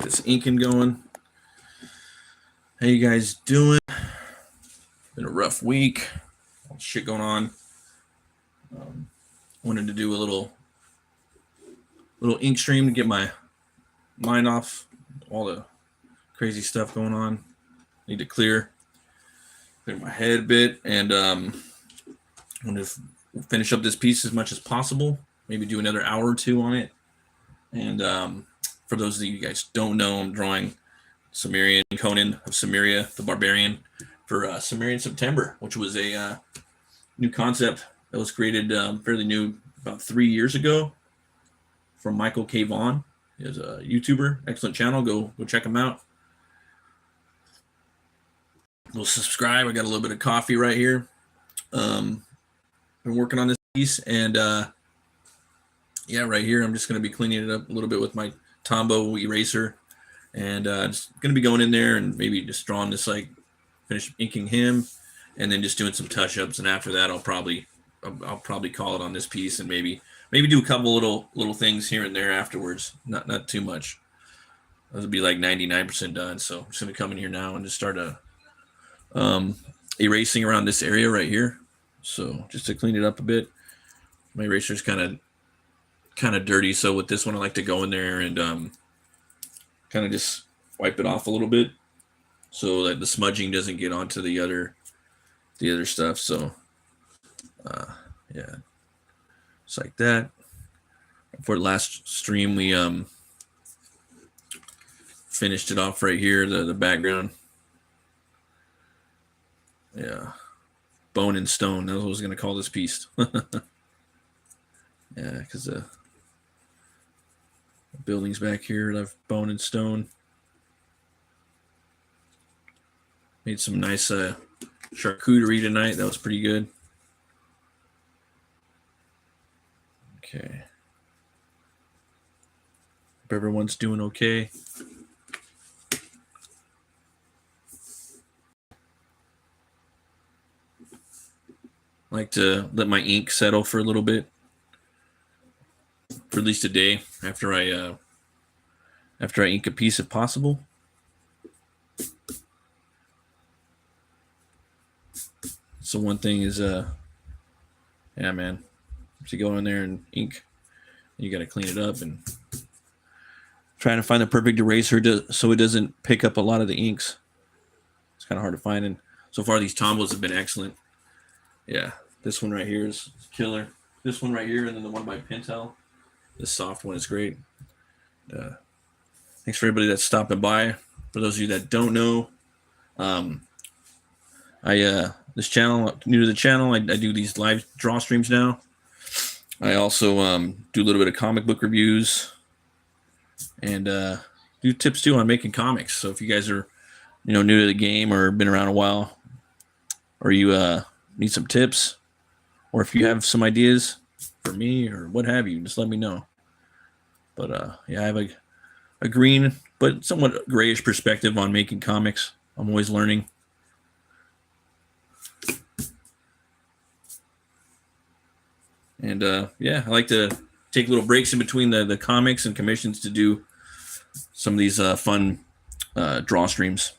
this inking going. How you guys doing? Been a rough week. All shit going on. Wanted to do a little Inkstream to get my mind off all the crazy stuff going on. Need to clear my head a bit, and want to finish up this piece as much as possible. Maybe do another hour or two on it. And for those of you guys don't know, I'm drawing Cimmerian, Conan of Cimmeria, the Barbarian, for Cimmerian September, which was a new concept that was created fairly new about 3 years ago from Michael K. Vaughn. He's a YouTuber, excellent channel. Go check him out. We'll subscribe. I got a little bit of coffee right here. Been working on this piece, and yeah, right here I'm just going to be cleaning it up a little bit with my Tombow eraser, and just going to be going in there and maybe just drawing this, like finish inking him, and then just doing some touch-ups. And after that, I'll probably call it on this piece, and maybe do a couple little things here and there afterwards. Not too much. That'll be like 99% done. So I'm just going to come in here now and just start erasing around this area right here. So just to clean it up a bit. My eraser's kind of dirty, so with this one I like to go in there and kind of just wipe it off a little bit so that the smudging doesn't get onto the other stuff. So yeah, just like that. For the last stream, we finished it off right here, the background. Yeah, bone and stone. That's what I was going to call this piece. Yeah, because the buildings back here have bone and stone. Made some nice charcuterie tonight. That was pretty good. Okay. Hope everyone's doing okay. I like to let my ink settle for a little bit, for at least a day after I ink a piece if possible. So one thing is yeah, man, if you go in there and ink, you got to clean it up and trying to find the perfect eraser so it doesn't pick up a lot of the inks. It's kind of hard to find, and so far these Tombows have been excellent. Yeah, this one right here is killer. This one right here, and then the one by Pentel, this soft one is great. Thanks for everybody that's stopping by. For those of you that don't know, this channel, new to the channel, I do these live draw streams now. I also do a little bit of comic book reviews and do tips too on making comics. So if you guys are new to the game or been around a while, or you need some tips, or if you have some ideas for me or what have you, just let me know. But yeah, I have a green but somewhat grayish perspective on making comics. I'm always learning. And yeah, I like to take little breaks in between the comics and commissions to do some of these fun draw streams.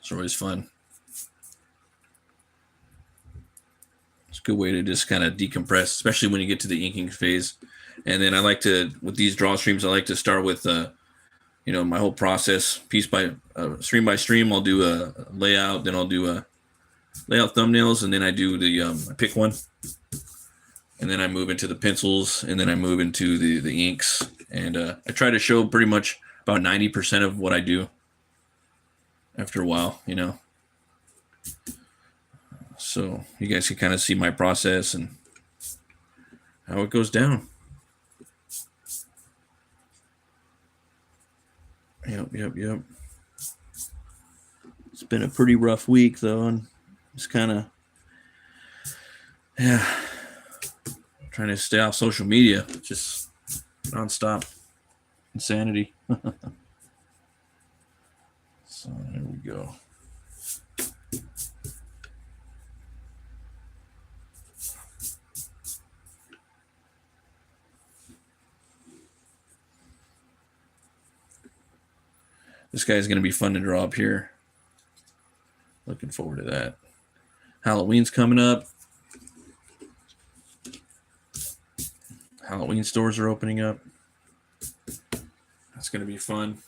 It's always fun. It's a good way to just kind of decompress, especially when you get to the inking phase. And then I like to, with these draw streams, I like to start with my whole process, piece by stream by stream. I'll do a layout, then I'll do a layout thumbnails, and then I do I pick one, and then I move into the pencils, and then I move into the inks, and I try to show pretty much about 90% of what I do after a while, so you guys can kind of see my process and how it goes down. Yep. It's been a pretty rough week though, and just kind of, yeah, trying to stay off social media. Just nonstop insanity. So there we go. This guy's going to be fun to draw up here. Looking forward to that. Halloween's coming up. Halloween stores are opening up. That's going to be fun.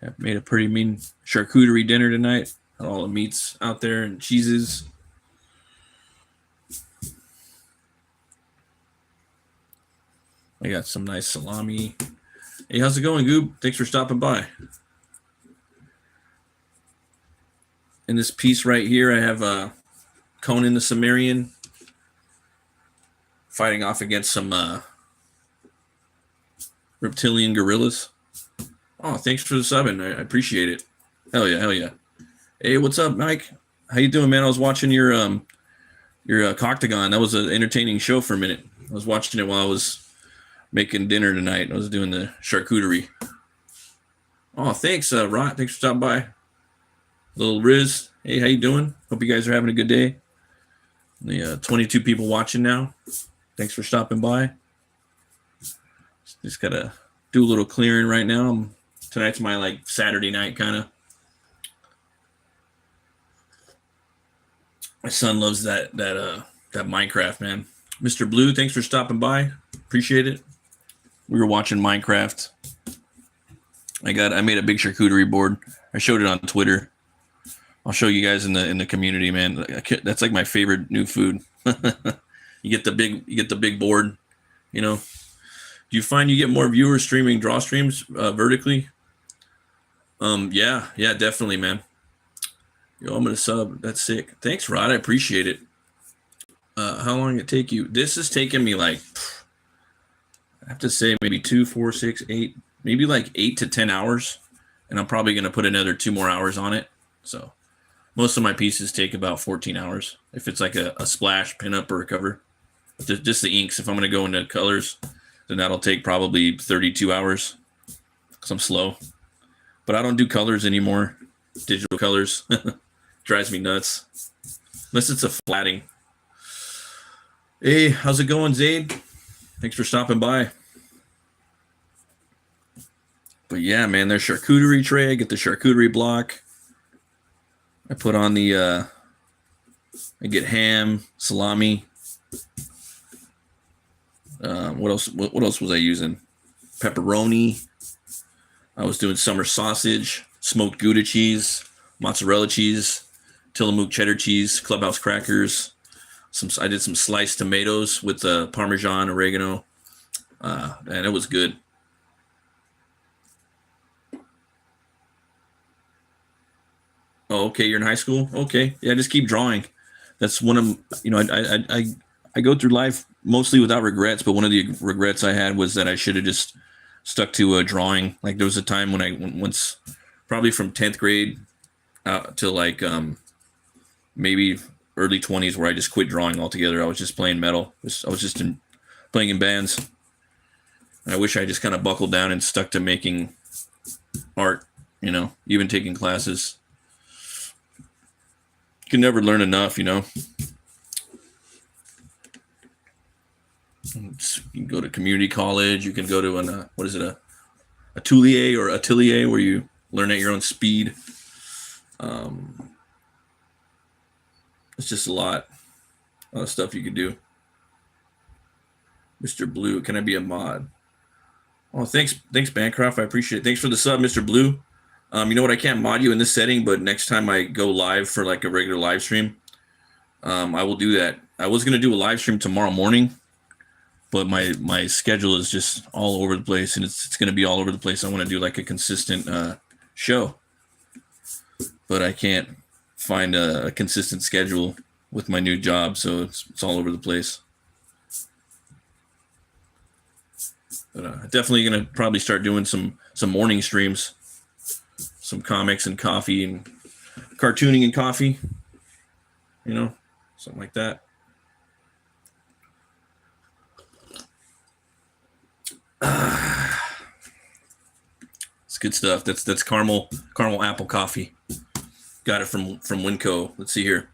I made a pretty mean charcuterie dinner tonight. All the meats out there and cheeses. I got some nice salami. Hey, how's it going, Goob? Thanks for stopping by. In this piece right here, I have Conan the Cimmerian fighting off against some reptilian gorillas. Oh, thanks for the subbing. I appreciate it. Hell yeah, hell yeah. Hey, what's up, Mike? How you doing, man? I was watching your Coctagon. That was an entertaining show for a minute. I was watching it while I was making dinner tonight. I was doing the charcuterie. Oh, thanks, Rot. Thanks for stopping by. Little Riz. Hey, how you doing? Hope you guys are having a good day. The 22 people watching now. Thanks for stopping by. Just gotta do a little clearing right now. Tonight's my like Saturday night kind of. My son loves that Minecraft, man. Mr. Blue, thanks for stopping by. Appreciate it. We were watching Minecraft. I made a big charcuterie board. I showed it on Twitter. I'll show you guys in the community, man. That's like my favorite new food. You get the big board, you know. Do you find you get more viewers streaming draw streams vertically? Yeah, definitely, man. Yo, I'm gonna sub. That's sick. Thanks, Rod. I appreciate it. How long did it take you? This has taken me like, I have to say maybe 2, 4, 6, 8, maybe like 8 to 10 hours. And I'm probably gonna put another 2 more hours on it. So most of my pieces take about 14 hours. If it's like a splash, pinup, or a cover. Just the inks. If I'm gonna go into colors, then that'll take probably 32 hours. Because I'm slow. But I don't do colors anymore. Digital colors. Drives me nuts. Unless it's a flatting. Hey, how's it going, Zaid? Thanks for stopping by. But yeah, man, there's charcuterie tray. I get the charcuterie block. I put on the, I get ham, salami. What else? What else was I using? Pepperoni. I was doing summer sausage, smoked Gouda cheese, mozzarella cheese, Tillamook cheddar cheese, clubhouse crackers. I did some sliced tomatoes with Parmesan, oregano, and it was good. Oh, okay, you're in high school. Okay, yeah, just keep drawing. That's one of I go through life mostly without regrets, but one of the regrets I had was that I should have just stuck to drawing. Like there was a time when once, probably from 10th grade to like maybe early 20s, where I just quit drawing altogether. I was just playing metal. I was just playing in bands. And I wish I just kind of buckled down and stuck to making art, even taking classes. You can never learn enough, You can go to community college. You can go to a atelier where you learn at your own speed. It's just a lot of stuff you can do. Mr. Blue, can I be a mod? Oh, thanks, Bancroft. I appreciate it. Thanks for the sub, Mr. Blue. You know what? I can't mod you in this setting, but next time I go live for like a regular live stream, I will do that. I was gonna do a live stream tomorrow morning, but my schedule is just all over the place, and it's gonna be all over the place. I want to do like a consistent show, but I can't find a consistent schedule with my new job, so it's all over the place. But definitely gonna probably start doing some morning streams, some comics and coffee and cartooning and coffee, something like that. It's good stuff. That's caramel apple coffee. Got it from Winco. Let's see here.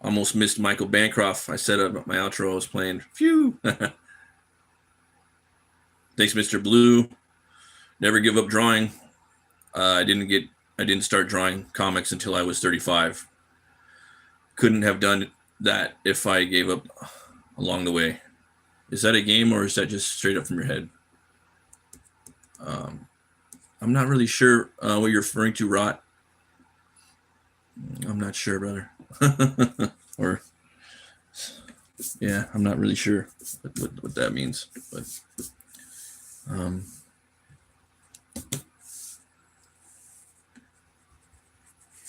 Almost missed Michael Bancroft. I said about my outro I was playing. Phew. Thanks, Mr. Blue. Never give up drawing. I didn't start drawing comics until I was 35. Couldn't have done that if I gave up along the way. Is that a game or is that just straight up from your head? I'm not really sure what you're referring to, Rot. I'm not sure, brother. Or, yeah, I'm not really sure what that means. But,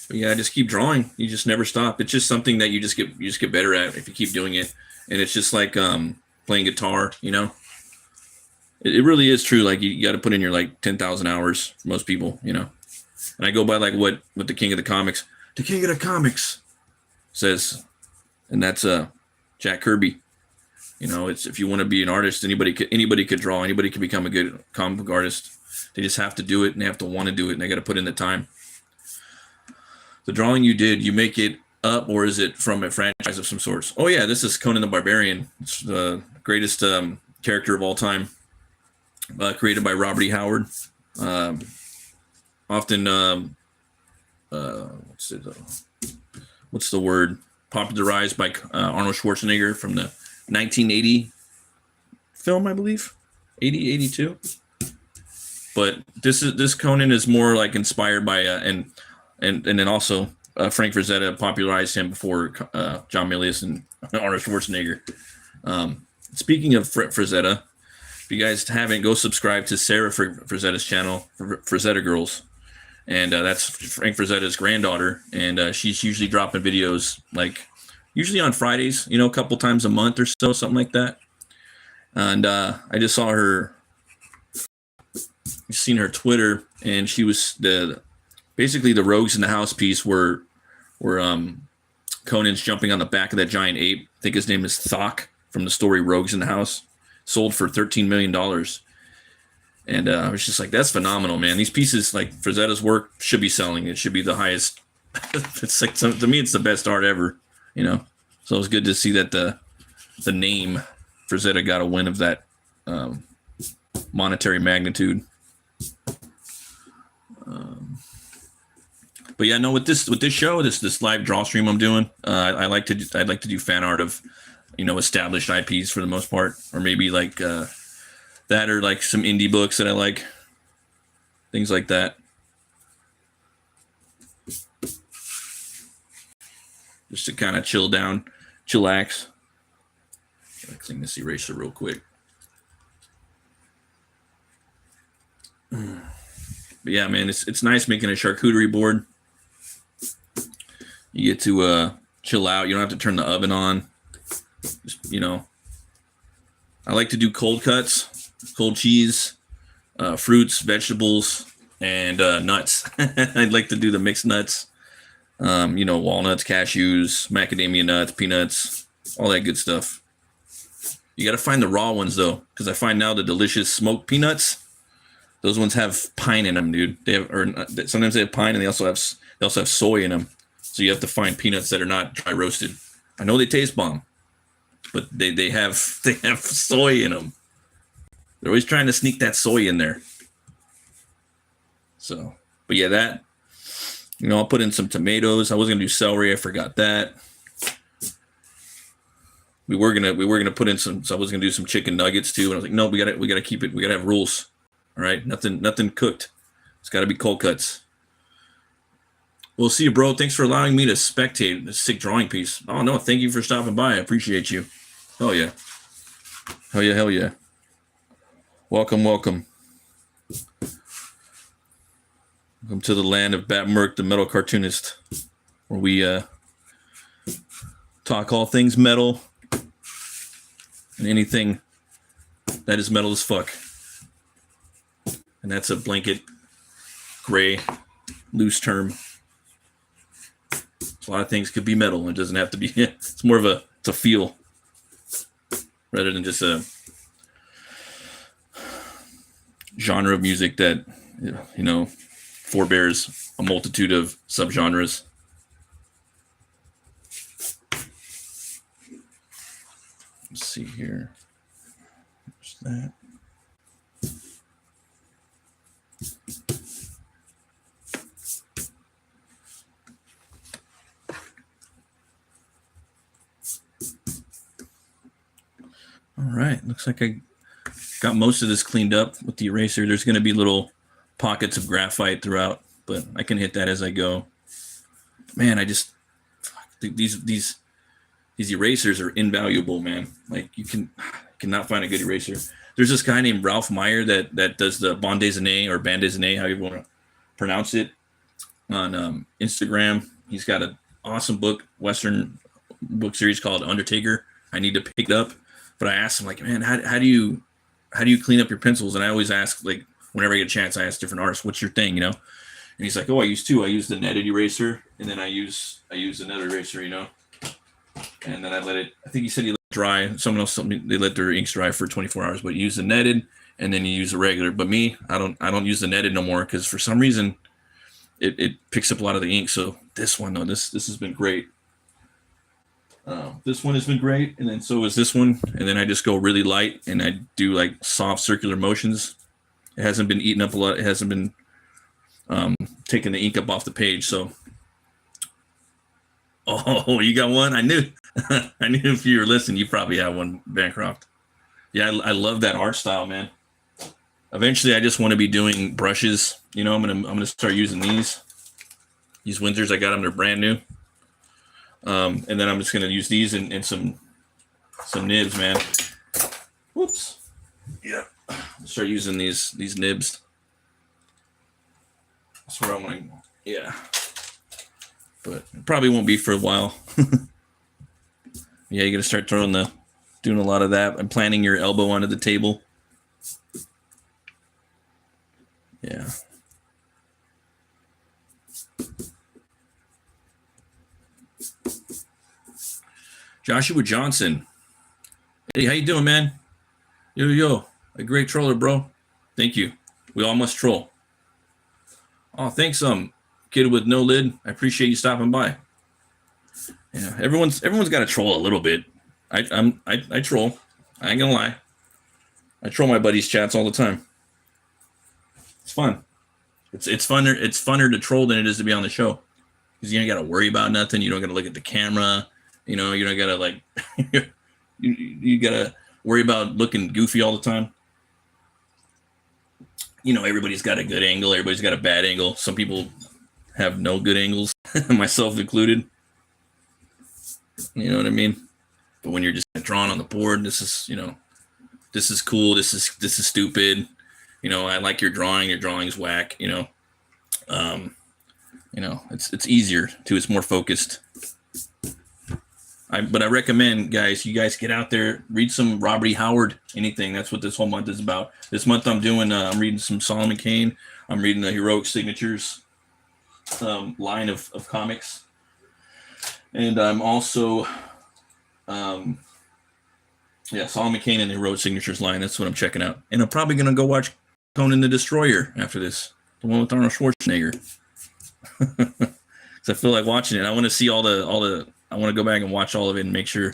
but yeah, just keep drawing. You just never stop. It's just something that you just get better at if you keep doing it. And it's just like playing guitar, you know. It really is true. Like you got to put in your like 10,000 hours for most people, you know. And I go by like what the king of the comics says, and that's Jack Kirby. You know, it's if you want to be an artist, anybody could draw, anybody can become a good comic book artist. They just have to do it and they have to want to do it and they got to put in the time. The drawing you did, you make it up or is it from a franchise of some sorts? Oh yeah, this is Conan the Barbarian. It's the greatest character of all time. Created by Robert E. Howard. Often, what's the word? Popularized by Arnold Schwarzenegger from the 1980 film, I believe. 82. But this Conan is more like inspired by and then also Frank Frazetta popularized him before John Milius and Arnold Schwarzenegger. Speaking of Frazetta, if you guys haven't, go subscribe to Sarah Frazetta's channel, Frazetta Girls. And that's Frank Frazetta's granddaughter. And she's usually dropping videos, like usually on Fridays, you know, a couple times a month or so, something like that. And I just saw her, seen her Twitter, and she was basically the Rogues in the House piece where Conan's jumping on the back of that giant ape. I think his name is Thok from the story Rogues in the House. Sold for $13 million. And I was just like, that's phenomenal, man. These pieces, like Frazetta's work, should be selling. It should be the highest. It's like, to me, it's the best art ever, you know? So it was good to see that the name Frazetta got a win of that monetary magnitude. But yeah, no, with this show, this live draw stream I'm doing, I'd like to do fan art of, you know, established IPs for the most part, or maybe like that, or like some indie books that I like, things like that. Just to kind of chillax. I'll clean this eraser real quick. But yeah, man, it's nice making a charcuterie board. You get to chill out. You don't have to turn the oven on. Just, you know, I like to do cold cuts, cold cheese, fruits, vegetables, and nuts. I'd like to do the mixed nuts, you know, walnuts, cashews, macadamia nuts, peanuts, all that good stuff. You got to find the raw ones though, because I find now the delicious smoked peanuts, those ones have pine in them, dude. They have, or sometimes they have pine, and they also have soy in them. So you have to find peanuts that are not dry roasted. I know they taste bomb, but they have soy in them. They're always trying to sneak that soy in there. So, but yeah, that, you know, I'll put in some tomatoes. I was gonna do celery. I forgot that. We were gonna put in some. So I was gonna do some chicken nuggets too. And I was like, no, we gotta keep it. We gotta have rules. All right, nothing cooked. It's got to be cold cuts. We'll see you, bro. Thanks for allowing me to spectate this sick drawing piece. Oh no, thank you for stopping by. I appreciate you. Hell yeah. Hell yeah, hell yeah. Welcome. Welcome to the land of Batt Murk, the metal cartoonist, where we talk all things metal and anything that is metal as fuck. And that's a blanket, gray, loose term. A lot of things could be metal. It doesn't have to be. It's more of it's a feel rather than just a genre of music that, you know, forbears a multitude of subgenres. Let's see here. There's that. All right, looks like I got most of this cleaned up with the eraser. There's going to be little pockets of graphite throughout, but I can hit that as I go. Man, I just these erasers are invaluable, man. Like you cannot find a good eraser. There's this guy named Ralph Meyer that does the bande dessinée or bande dessinée, however you want to pronounce it, on Instagram. He's got an awesome book, Western book series called Undertaker. I need to pick it up, but I asked him, like, man, how do you clean up your pencils? And I always ask, like, whenever I get a chance, I ask different artists, what's your thing, you know? And he's like, oh, I use two. I use the netted eraser, and then I use another eraser, you know. And then I let it. I think he said he let it dry. Someone else told me they let their inks dry for 24 hours, but you use the netted, and then you use the regular. But me, I don't use the netted no more because for some reason it picks up a lot of the ink. So this one though, this has been great. This one has been great, and then so is this one. And then I just go really light, and I do like soft circular motions. It hasn't been eaten up a lot. It hasn't been taking the ink up off the page. So, oh, you got one? I knew. I knew if you were listening, you probably have one, Bancroft. Yeah, I love that art style, man. Eventually, I just want to be doing brushes. You know, I'm gonna start using these Windsors. I got them; they're brand new. And then I'm just gonna use these and some nibs, man. Whoops. Yeah. Start using these nibs. That's where I want to. Yeah. But it probably won't be for a while. Yeah, you got to start doing a lot of that and planting your elbow onto the table. Yeah. Joshua Johnson. Hey, how you doing, man? Yo, a great troller, bro. Thank you. We all must troll. Oh, thanks, kid with no lid. I appreciate you stopping by. Yeah, everyone's got to troll a little bit. I troll. I ain't gonna lie. I troll my buddies' chats all the time. It's fun. It's funner. It's funner to troll than it is to be on the show because you ain't got to worry about nothing. You don't got to look at the camera. You know, you don't got to like. you got to worry about looking goofy all the time. You know, everybody's got a good angle. Everybody's got a bad angle. Some people have no good angles, myself included. You know what I mean? But when you're just drawing on the board, this is cool. This is stupid. You know, I like your drawing. Your drawing's whack. You know, it's easier too. It's more focused. But I recommend, guys, you guys get out there, read some Robert E. Howard, anything. That's what this whole month is about. This month I'm reading some Solomon Kane. I'm reading the Heroic Signatures line of comics. And I'm also, Solomon Kane and the Heroic Signatures line. That's what I'm checking out. And I'm probably going to go watch Conan the Destroyer after this. The one with Arnold Schwarzenegger. Because I feel like watching it. I want to see all the I want to go back and watch all of it and make sure,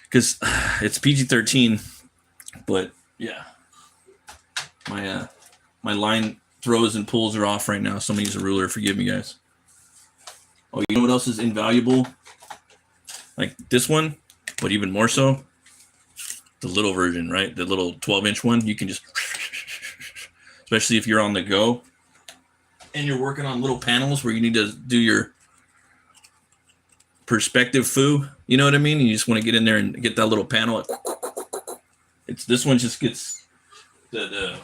because it's PG-13, but yeah, my line throws and pulls are off right now. Somebody use a ruler. Forgive me, guys. Oh, you know what else is invaluable? Like this one, but even more so, the little version, right? The little 12-inch one. You can just, especially if you're on the go and you're working on little panels where you need to do your perspective foo, you know what I mean? You just want to get in there and get that little panel. This one just gets this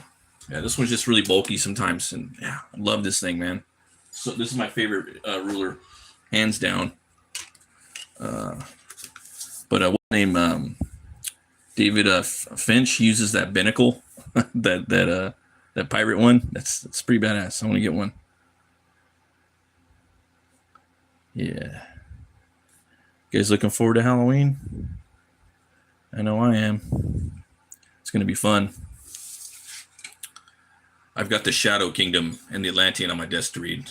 one's just really bulky sometimes, and yeah, I love this thing, man. So this is my favorite ruler, hands down. But what name? David Finch uses that binnacle, that pirate one. That's pretty badass. I want to get one. Yeah. You guys looking forward to Halloween? I know I am. It's going to be fun. I've got the Shadow Kingdom and the Atlantean on my desk to read.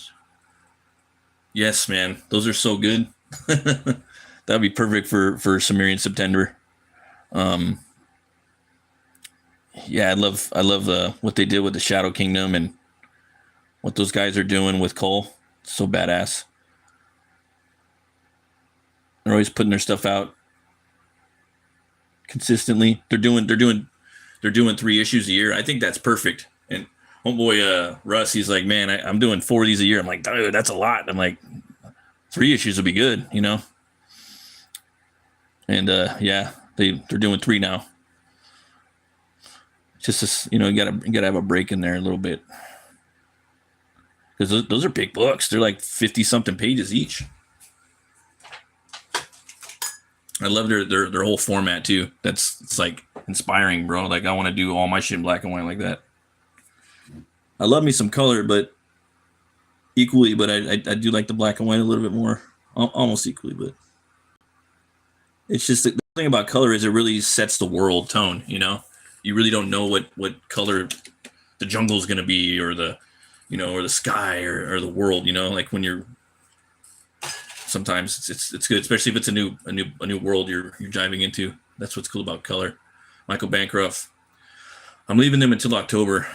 Yes, man. Those are so good. That'd be perfect for Cimmerian September. Yeah, I love what they did with the Shadow Kingdom and what those guys are doing with Cole. So badass. They're always putting their stuff out consistently. They're doing 3 issues a year. I think that's perfect. And homeboy Russ, he's like, man, I'm doing 4 of these a year. I'm like, dude, that's a lot. I'm like, 3 issues would be good, you know. And yeah, they're doing 3 now. Just you know, you gotta have a break in there a little bit, because those are big books. They're like 50 something pages each. I love their whole format too. It's like inspiring, bro. Like I want to do all my shit in black and white like that. I love me some color, but equally, but I do like the black and white a little bit more, almost equally. But it's just the thing about color is it really sets the world tone. You know, you really don't know what color the jungle is gonna be, or the, you know, or the sky, or the world. You know, like when you're, sometimes it's good, especially if it's a new world you're diving into. That's what's cool about color. Michael Bancroft. I'm leaving them until October.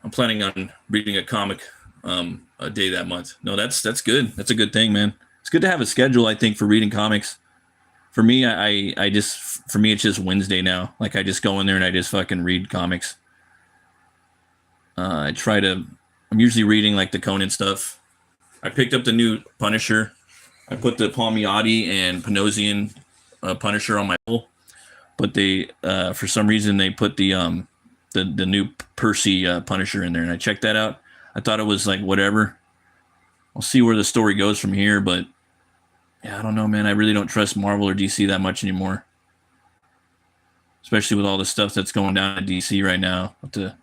I'm planning on reading a comic a day that month. No, that's good. That's a good thing, man. It's good to have a schedule, I think, for reading comics. For me, I just, for me, it's just Wednesday now. Like I just go in there and I just fucking read comics. I'm usually reading like the Conan stuff. I picked up the new Punisher. I put the Palmiotti and Panosian Punisher on my pool, but they for some reason they put the new Percy Punisher in there, and I checked that out. I thought it was like whatever. I'll see where the story goes from here, but yeah, I don't know, man. I really don't trust Marvel or DC that much anymore, especially with all the stuff that's going down at DC right now. With the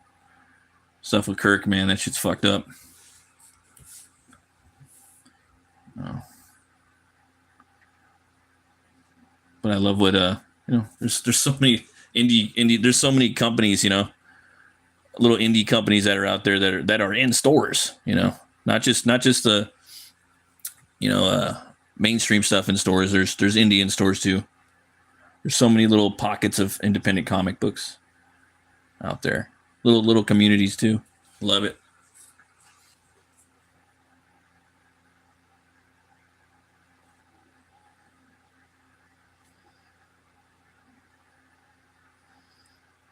stuff with Kirk, man, that shit's fucked up. Oh. But I love what you know. There's so many indie. There's so many companies, you know, little indie companies that are out there that are in stores. You know, not just the, you know, mainstream stuff in stores. There's indie in stores too. There's so many little pockets of independent comic books out there. Little communities too. Love it.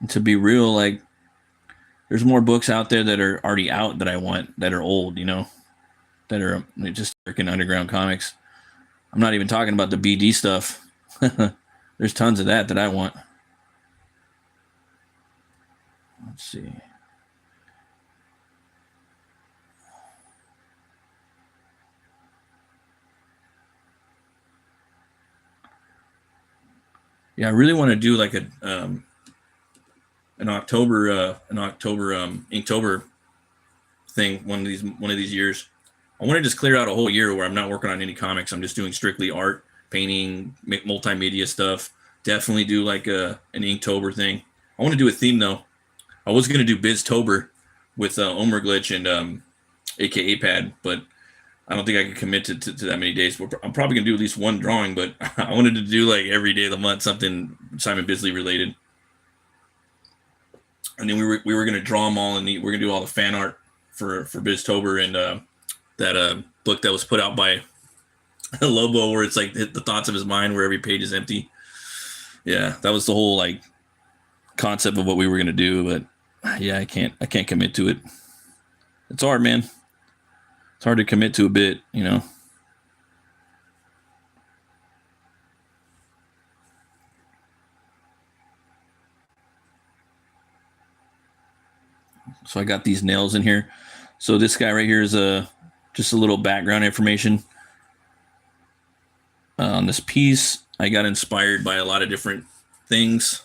And to be real, like there's more books out there that are already out that I want, that are old, you know, that are just freaking underground comics. I'm not even talking about the BD stuff. There's tons of that I want. Let's see. Yeah, I really want to do like an October Inktober thing one of these years. I want to just clear out a whole year where I'm not working on any comics. I'm just doing strictly art, painting, multimedia stuff. Definitely do like an Inktober thing. I want to do a theme though. I was gonna do Biztober with Omer Glitch and aka Pad, but I don't think I can commit to that many days. I'm probably gonna do at least one drawing, but I wanted to do like every day of the month something Simon Bisley related. And then we were gonna draw them all, and we're gonna do all the fan art for Biztober, and that book that was put out by Lobo, where it's like the thoughts of his mind, where every page is empty. Yeah, that was the whole like concept of what we were gonna do, but yeah, I can't commit to it. It's hard, man. It's hard to commit to a bit, you know. So I got these nails in here. So this guy right here is just a little background information on this piece. I got inspired by a lot of different things.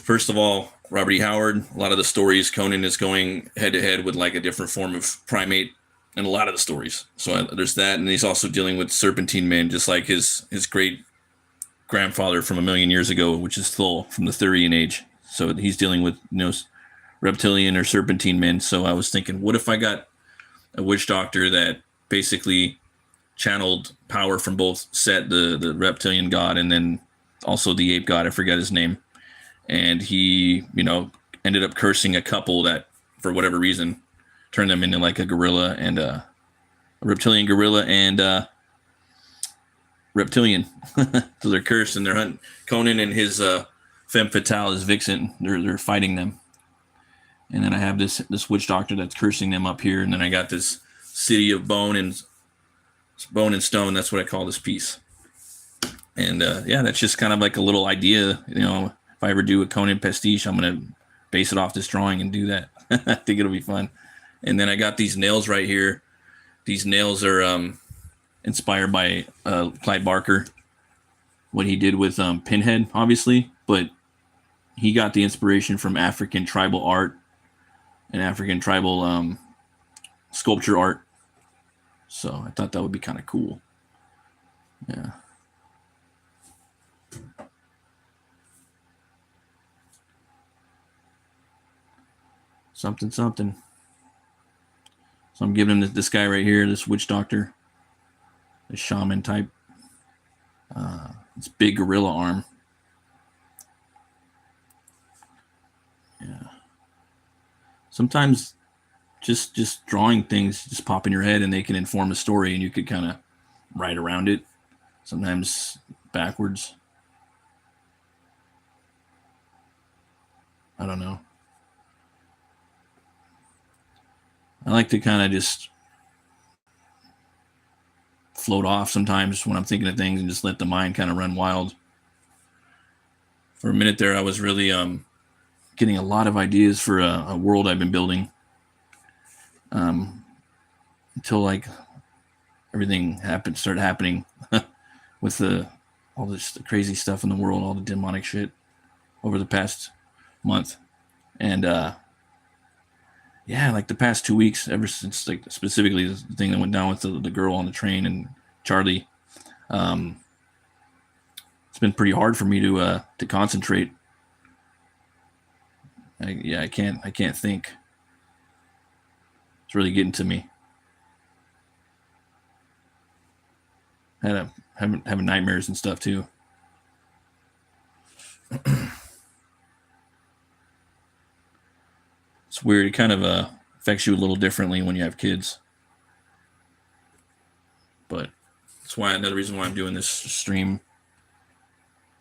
First of all, Robert E. Howard. A lot of the stories, Conan is going head to head with like a different form of primate in a lot of the stories. So there's that, and he's also dealing with serpentine men, just like his great grandfather from a million years ago, which is Thul from the Thurian age. So he's dealing with, you know, reptilian or serpentine men. So I was thinking, what if I got a witch doctor that basically channeled power from both Set, the reptilian god, and then also the ape god. I forget his name. And he, ended up cursing a couple that, for whatever reason, turned them into like a gorilla and a reptilian gorilla and reptilian. So they're cursed and they're hunting. Conan and his femme fatale, his vixen, they're fighting them. And then I have this witch doctor that's cursing them up here, and then I got this city of bone and stone. That's what I call this piece. And that's just kind of like a little idea. If I ever do a Conan pastiche, I'm gonna base it off this drawing and do that. I think it'll be fun. And then I got these nails right here. These nails are inspired by Clyde Barker, what he did with Pinhead, obviously, but he got the inspiration from African tribal art and African tribal sculpture art. So I thought that would be kind of cool. Yeah. Something. So I'm giving him this guy right here, this witch doctor, the shaman type. This big gorilla arm. Yeah. Sometimes just drawing things just pop in your head and they can inform a story and you could kind of write around it. Sometimes backwards. I don't know. I like to kind of just float off sometimes when I'm thinking of things and just let the mind kind of run wild. For a minute there, I was really getting a lot of ideas for a world I've been building until like everything started happening with all this crazy stuff in the world, all the demonic shit over the past month. And like the past 2 weeks, ever since like specifically the thing that went down with the girl on the train and Charlie, it's been pretty hard for me to concentrate. I can't think. It's really getting to me. Having nightmares and stuff too. It's weird. It kind of affects you a little differently when you have kids. But that's why another reason why I'm doing this stream.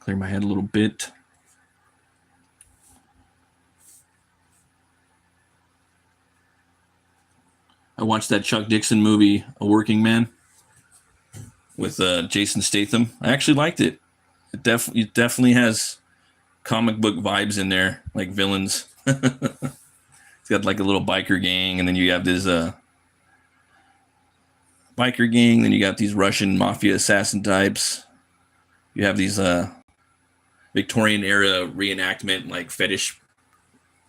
Clear my head a little bit. I watched that Chuck Dixon movie, A Working Man, with Jason Statham. I actually liked it. It definitely has comic book vibes in there, like villains. It's got like a little biker gang, and then you have this biker gang, then you got these Russian mafia assassin types. You have these Victorian era reenactment like fetish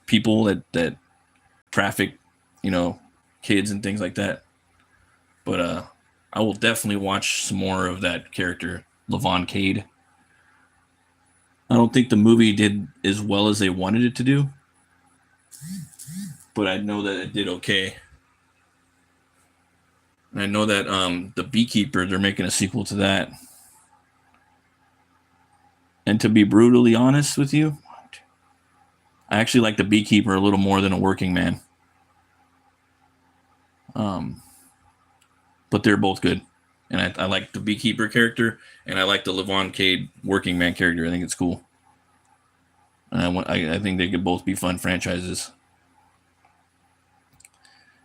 people that traffic, kids and things like that. But I will definitely watch some more of that character, Levon Cade. I don't think the movie did as well as they wanted it to do, but I know that it did okay. And I know that The Beekeeper, they're making a sequel to that. And to be brutally honest with you, I actually like The Beekeeper a little more than A Working Man. But they're both good. And I like the Beekeeper character, and I like the Levon Cade Working Man character. I think it's cool. And I think they could both be fun franchises.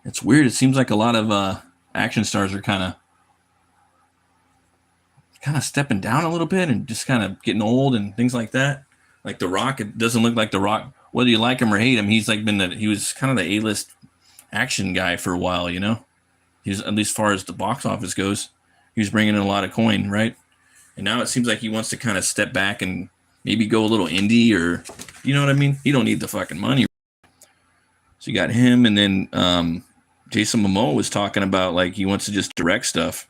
It's weird. It seems like a lot of action stars are kind of stepping down a little bit and just kind of getting old and things like that. Like The Rock, it doesn't look like The Rock. Whether you like him or hate him, he's like he was kind of the A-list action guy for a while, He's, at least as far as the box office goes, he was bringing in a lot of coin, right? And now it seems like he wants to kind of step back and maybe go a little indie, or, you know what I mean? He don't need the fucking money. So you got him, and then Jason Momoa was talking about like he wants to just direct stuff.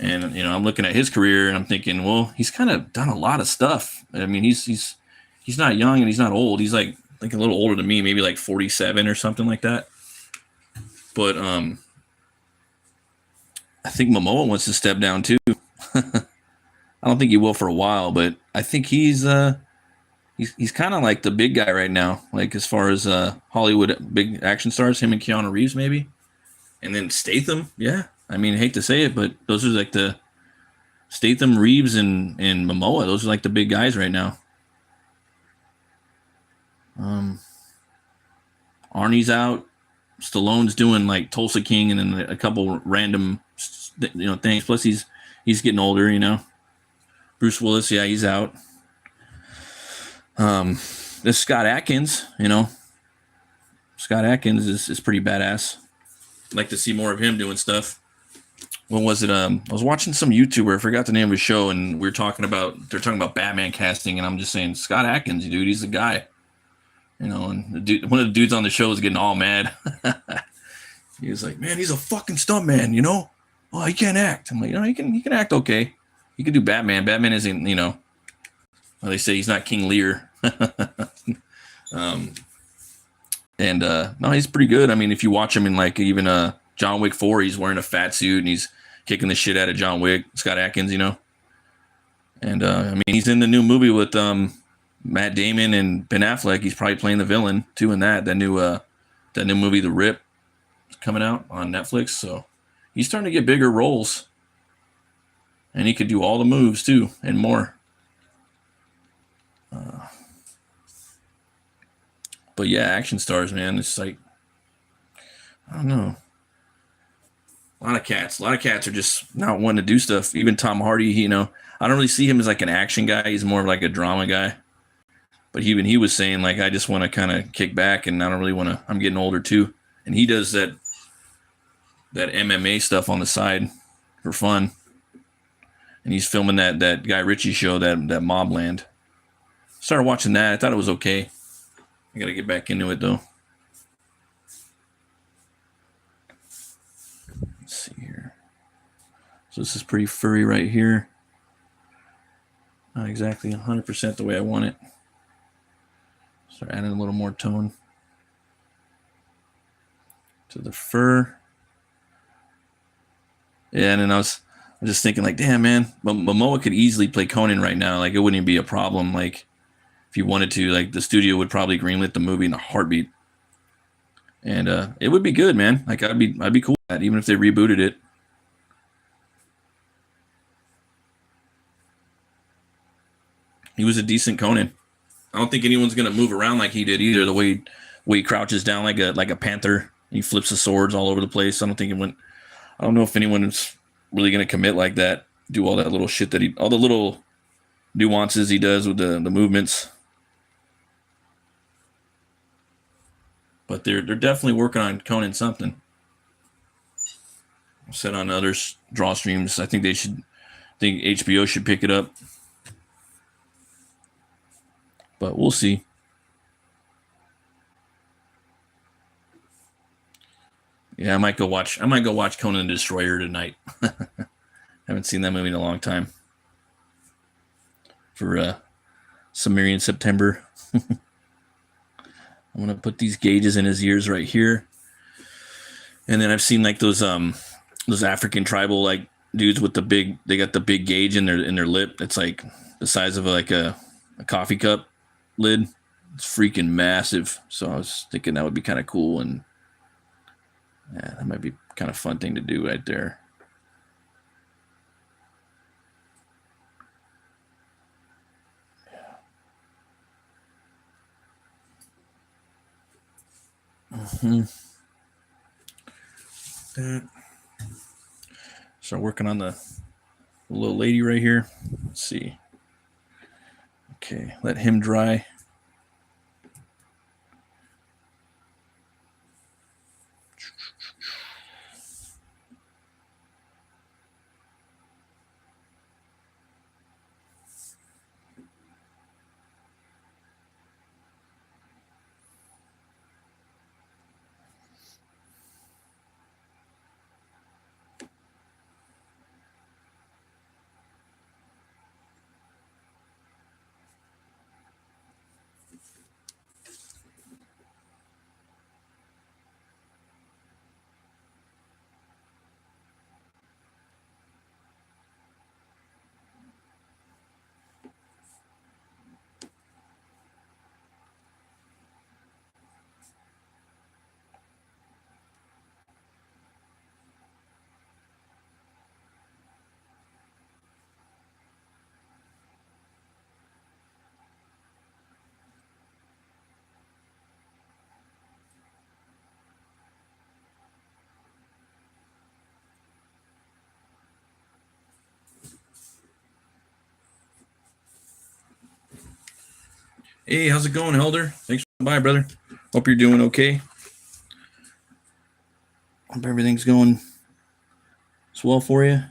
And I'm looking at his career and I'm thinking, well, he's kind of done a lot of stuff. I mean, he's not young and he's not old. He's like a little older than me, maybe like 47 or something like that. But I think Momoa wants to step down too. I don't think he will for a while, but I think he's kind of like the big guy right now. Like as far as Hollywood big action stars, him and Keanu Reeves maybe, and then Statham. Yeah, I mean, I hate to say it, but those are like the Statham, Reeves, and Momoa. Those are like the big guys right now. Arnie's out. Stallone's doing like Tulsa King and then a couple random things. Plus he's getting older. Bruce Willis, yeah, he's out. This Scott Adkins, Scott Adkins is pretty badass. I'd like to see more of him doing stuff. What was it? I was watching some YouTuber, I forgot the name of his show, and they're talking about Batman casting, and I'm just saying Scott Adkins, dude, he's the guy. And one of the dudes on the show was getting all mad. He was like, "Man, he's a fucking stuntman, Oh, he can't act." I'm like, he can act okay. He can do Batman. Batman isn't, well, they say he's not King Lear. No, he's pretty good. I mean, if you watch him in like even John Wick 4, he's wearing a fat suit and he's kicking the shit out of John Wick, Scott Adkins, And I mean, he's in the new movie with Matt Damon and Ben Affleck. He's probably playing the villain too in that new movie, The Rip, is coming out on Netflix. So he's starting to get bigger roles, and he could do all the moves too and more. But yeah, action stars, man. It's like, I don't know. A lot of cats are just not wanting to do stuff. Even Tom Hardy, I don't really see him as like an action guy. He's more of like a drama guy. But even he was saying like, I just want to kind of kick back, and I don't really want to. I'm getting older too, and he does that MMA stuff on the side for fun. And he's filming that Guy Ritchie show, that Mobland. Started watching that. I thought it was okay. I got to get back into it though. Let's see here. So this is pretty furry right here. Not exactly 100% the way I want it. Start adding a little more tone to the fur. Yeah, and then I was just thinking like, damn, man, Momoa could easily play Conan right now. Like, it wouldn't even be a problem. Like, if you wanted to, like, the studio would probably greenlit the movie in a heartbeat. And it would be good, man. Like, I'd be cool with that, even if they rebooted it. He was a decent Conan. I don't think anyone's gonna move around like he did either. The way he crouches down like a panther, he flips the swords all over the place. I don't know if anyone is really gonna commit like that. Do all that little shit all the little nuances he does with the movements. But they're definitely working on Conan something. I said on others draw streams, I think HBO should pick it up. But we'll see. Yeah, I might go watch Conan the Destroyer tonight. Haven't seen that movie in a long time. For Cimmerian September. I'm gonna put these gauges in his ears right here. And then I've seen like those African tribal like dudes with they got the big gauge in their lip. It's like the size of like a coffee cup lid. It's freaking massive. So I was thinking that would be kind of cool, and yeah, that might be kind of fun thing to do right there. Mm-hmm. Start working on the little lady right here. Let's see. Okay, let him dry. Hey, how's it going, Elder? Thanks for coming by, brother. Hope you're doing okay. Hope everything's going swell for you.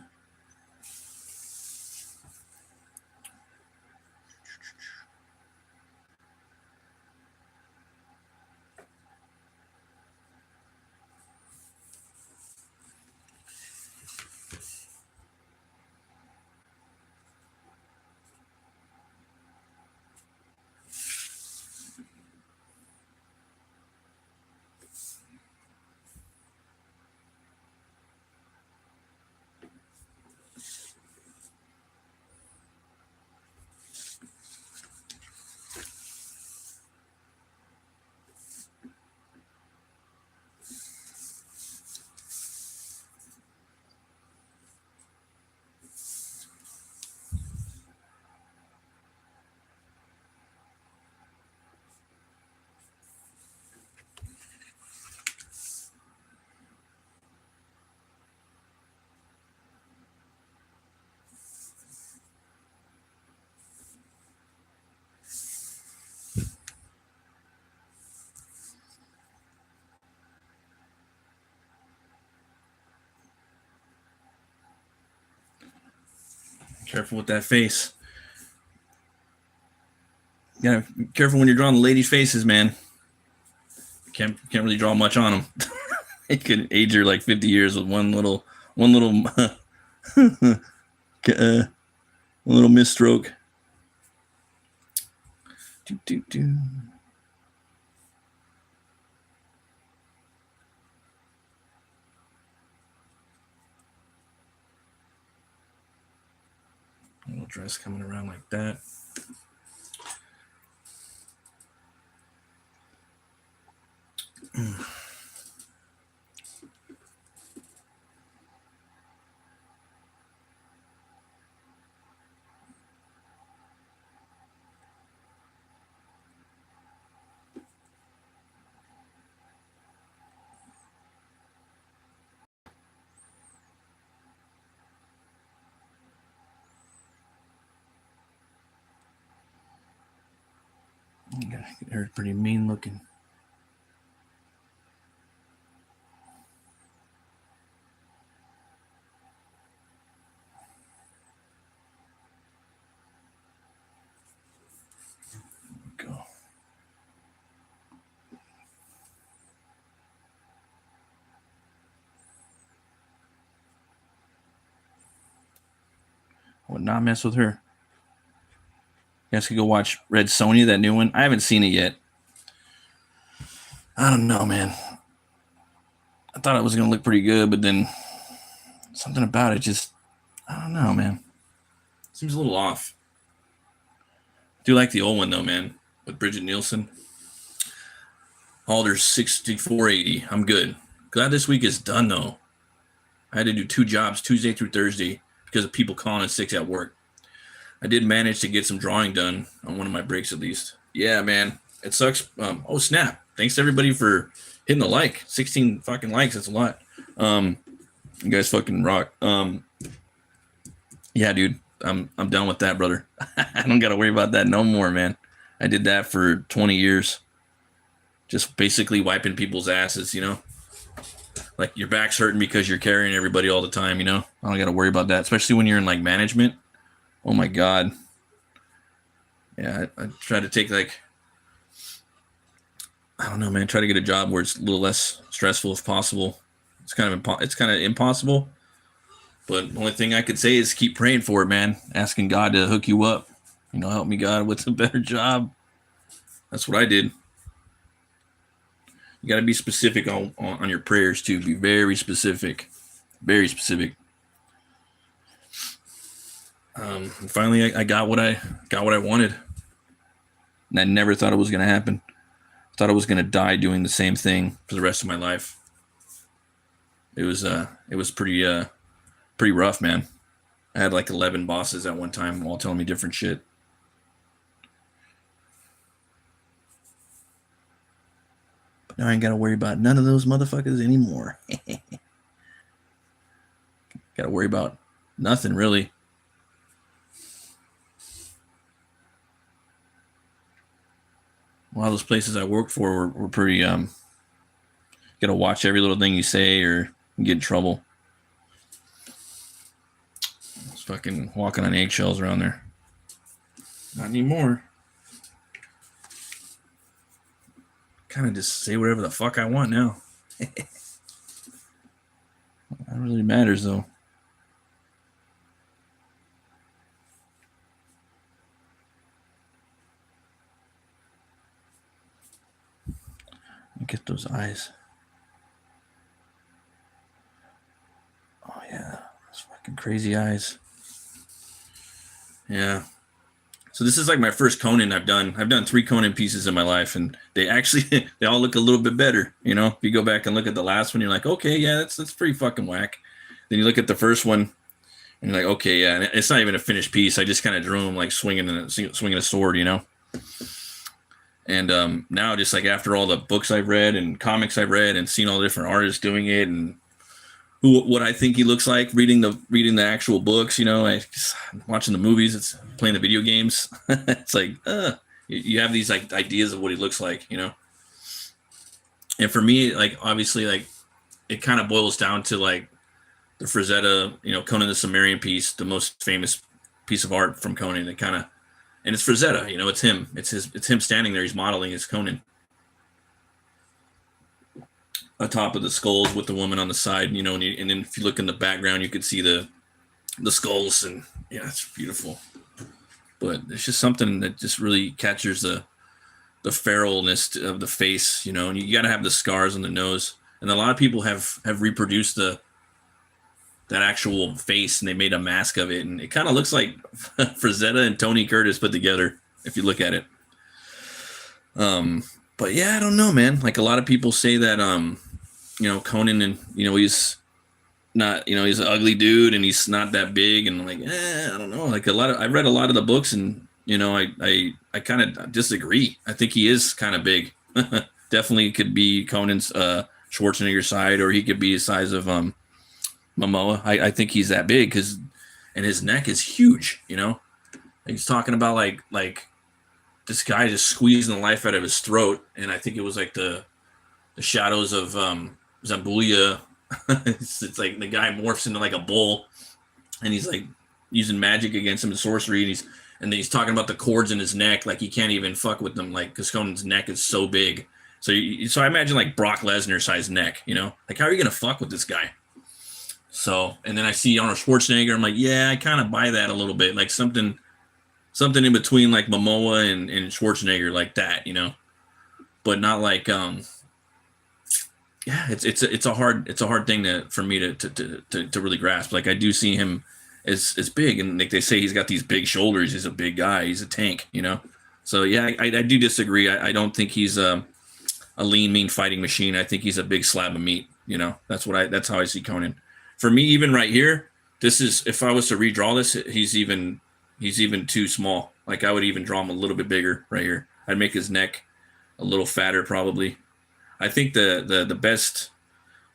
Careful with that face. You gotta be careful when you're drawing the ladies' faces, man. Can't really draw much on them. You could age her like 50 years with one little one little misstroke. Little dress coming around like that. They're pretty mean looking. Go. I would not mess with her. You guys could go watch Red Sonja, that new one. I haven't seen it yet. I don't know, man. I thought it was going to look pretty good, but then something about it just, I don't know, man. Seems a little off. I do like the old one, though, man, with Bridget Nielsen. Alder's 6480. I'm good. Glad this week is done, though. I had to do 2 jobs, Tuesday through Thursday, because of people calling in sick at work. I did manage to get some drawing done on one of my breaks, at least. Yeah, man. It sucks. Oh, snap. Thanks, everybody, for hitting the like. 16 fucking likes. That's a lot. You guys fucking rock. Yeah, dude. I'm done with that, brother. I don't got to worry about that no more, man. I did that for 20 years. Just basically wiping people's asses, you know? Like, your back's hurting because you're carrying everybody all the time, you know? I don't got to worry about that, especially when you're in, like, management. Oh, my God. Yeah, I try to take, like, I don't know, man. Try to get a job where it's a little less stressful if possible. It's kind of impossible. But the only thing I could say is keep praying for it, man. Asking God to hook you up. You know, help me, God, with a better job. That's what I did. You got to be specific on your prayers, too. Be very specific. Very specific. Finally, I got what I wanted. And I never thought it was going to happen. I thought I was going to die doing the same thing for the rest of my life. It was pretty rough, man. I had like 11 bosses at one time, all telling me different shit. But now I ain't got to worry about none of those motherfuckers anymore. Got to worry about nothing, really. lot of those places I worked for were pretty gotta watch every little thing you say or you get in trouble. It's fucking walking on eggshells around there. Not anymore. Kind of just say whatever the fuck I want now. That really matters though. Get those eyes. Oh yeah, those fucking crazy eyes. Yeah. So this is like my first Conan I've done. I've done 3 Conan pieces in my life, and they actually they all look a little bit better. You know, if you go back and look at the last one, you're like, okay, yeah, that's pretty fucking whack. Then you look at the first one, and you're like, okay, yeah, and it's not even a finished piece. I just kind of drew him like swinging a sword, you know. And now, just like after all the books I've read and comics I've read and seen all the different artists doing it and what I think he looks like, reading the actual books, you know, watching the movies, it's playing the video games. It's like you have these like ideas of what he looks like, you know. And for me, like obviously, like it kind of boils down to like the Frazetta, you know, Conan the Cimmerian piece, the most famous piece of art from Conan. It kind of, and it's Frazetta, you know, it's him. It's him standing there. He's modeling his Conan. Atop of the skulls with the woman on the side, you know, and then if you look in the background, you could see the skulls, and yeah, it's beautiful. But it's just something that just really captures the feralness of the face, you know, and you got to have the scars on the nose. And a lot of people have reproduced that actual face, and they made a mask of it, and it kind of looks like Frazetta and Tony Curtis put together if you look at it. But yeah, I don't know, man. Like a lot of people say that, you know, Conan, and you know, he's not, you know, he's an ugly dude and he's not that big, and like, I don't know. Like I read a lot of the books, and you know, I kind of disagree. I think he is kind of big. Definitely could be Conan's Schwarzenegger side, or he could be the size of Momoa. I think he's that big and his neck is huge. You know, he's talking about like this guy just squeezing the life out of his throat, and I think it was like the shadows of Zambulia. It's like the guy morphs into like a bull, and he's like using magic against him and sorcery, and then he's talking about the cords in his neck, like he can't even fuck with them, like because Conan's neck is so big. So I imagine like Brock Lesnar size neck, you know, like how are you gonna fuck with this guy? So, and then I see Arnold Schwarzenegger, I'm like, yeah, I kind of buy that a little bit, like something in between like Momoa and Schwarzenegger, like that, you know, but not like yeah, it's a hard thing for me to really grasp. Like I do see him as big, and like they say he's got these big shoulders. He's a big guy. He's a tank, you know. So yeah, I do disagree. I don't think he's a lean, mean fighting machine. I think he's a big slab of meat. You know, that's how I see Conan. For me, even right here, this is, if I was to redraw this, he's even too small. Like I would even draw him a little bit bigger right here. I'd make his neck a little fatter probably. I think the best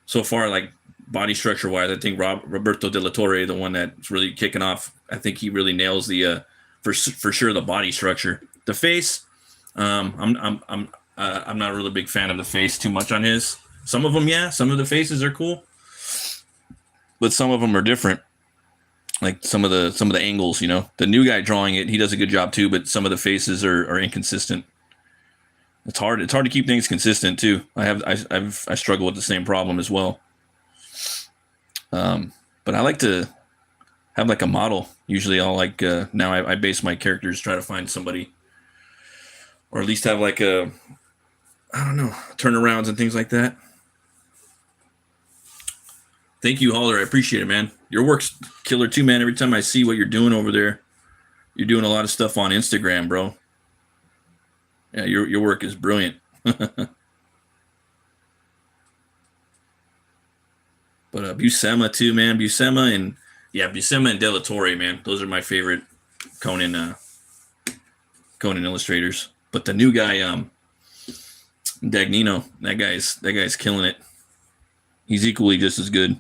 so far, like body structure wise, I think Roberto De La Torre, the one that's really kicking off. I think he really nails the for sure the body structure. The face, I'm not a really big fan of the face too much on his. Some of them, yeah, some of the faces are cool, but some of them are different. Like some of the angles, you know. The new guy drawing it, he does a good job too, but some of the faces are inconsistent. It's hard to keep things consistent too. I struggle with the same problem as well. But I like to have like a model. Usually I'll like now I base my characters, try to find somebody, or at least have like I don't know, turnarounds and things like that. Thank you, Holler. I appreciate it, man. Your work's killer too, man. Every time I see what you're doing over there, you're doing a lot of stuff on Instagram, bro. Yeah, your work is brilliant. But Buscema too, man. Buscema and De La Torre, man. Those are my favorite Conan illustrators. But the new guy, Dagnino, that guy's killing it. He's equally just as good.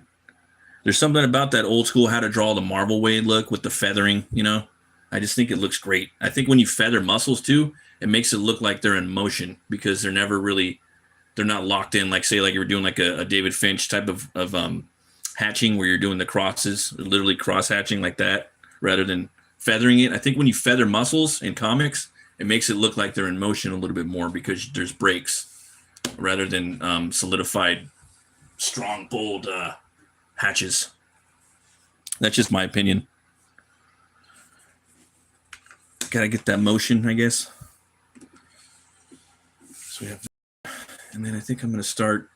There's something about that old school how to draw the Marvel way look with the feathering, you know. I just think it looks great. I think when you feather muscles too, it makes it look like they're in motion because they're never really, they're not locked in. Like say like you're doing like a David Finch type of hatching where you're doing the crosses, literally cross hatching like that rather than feathering it. I think when you feather muscles in comics, it makes it look like they're in motion a little bit more because there's breaks rather than solidified, strong, bold hatches. That's just my opinion. Gotta get that motion, I guess. So we have, and then I think I'm gonna start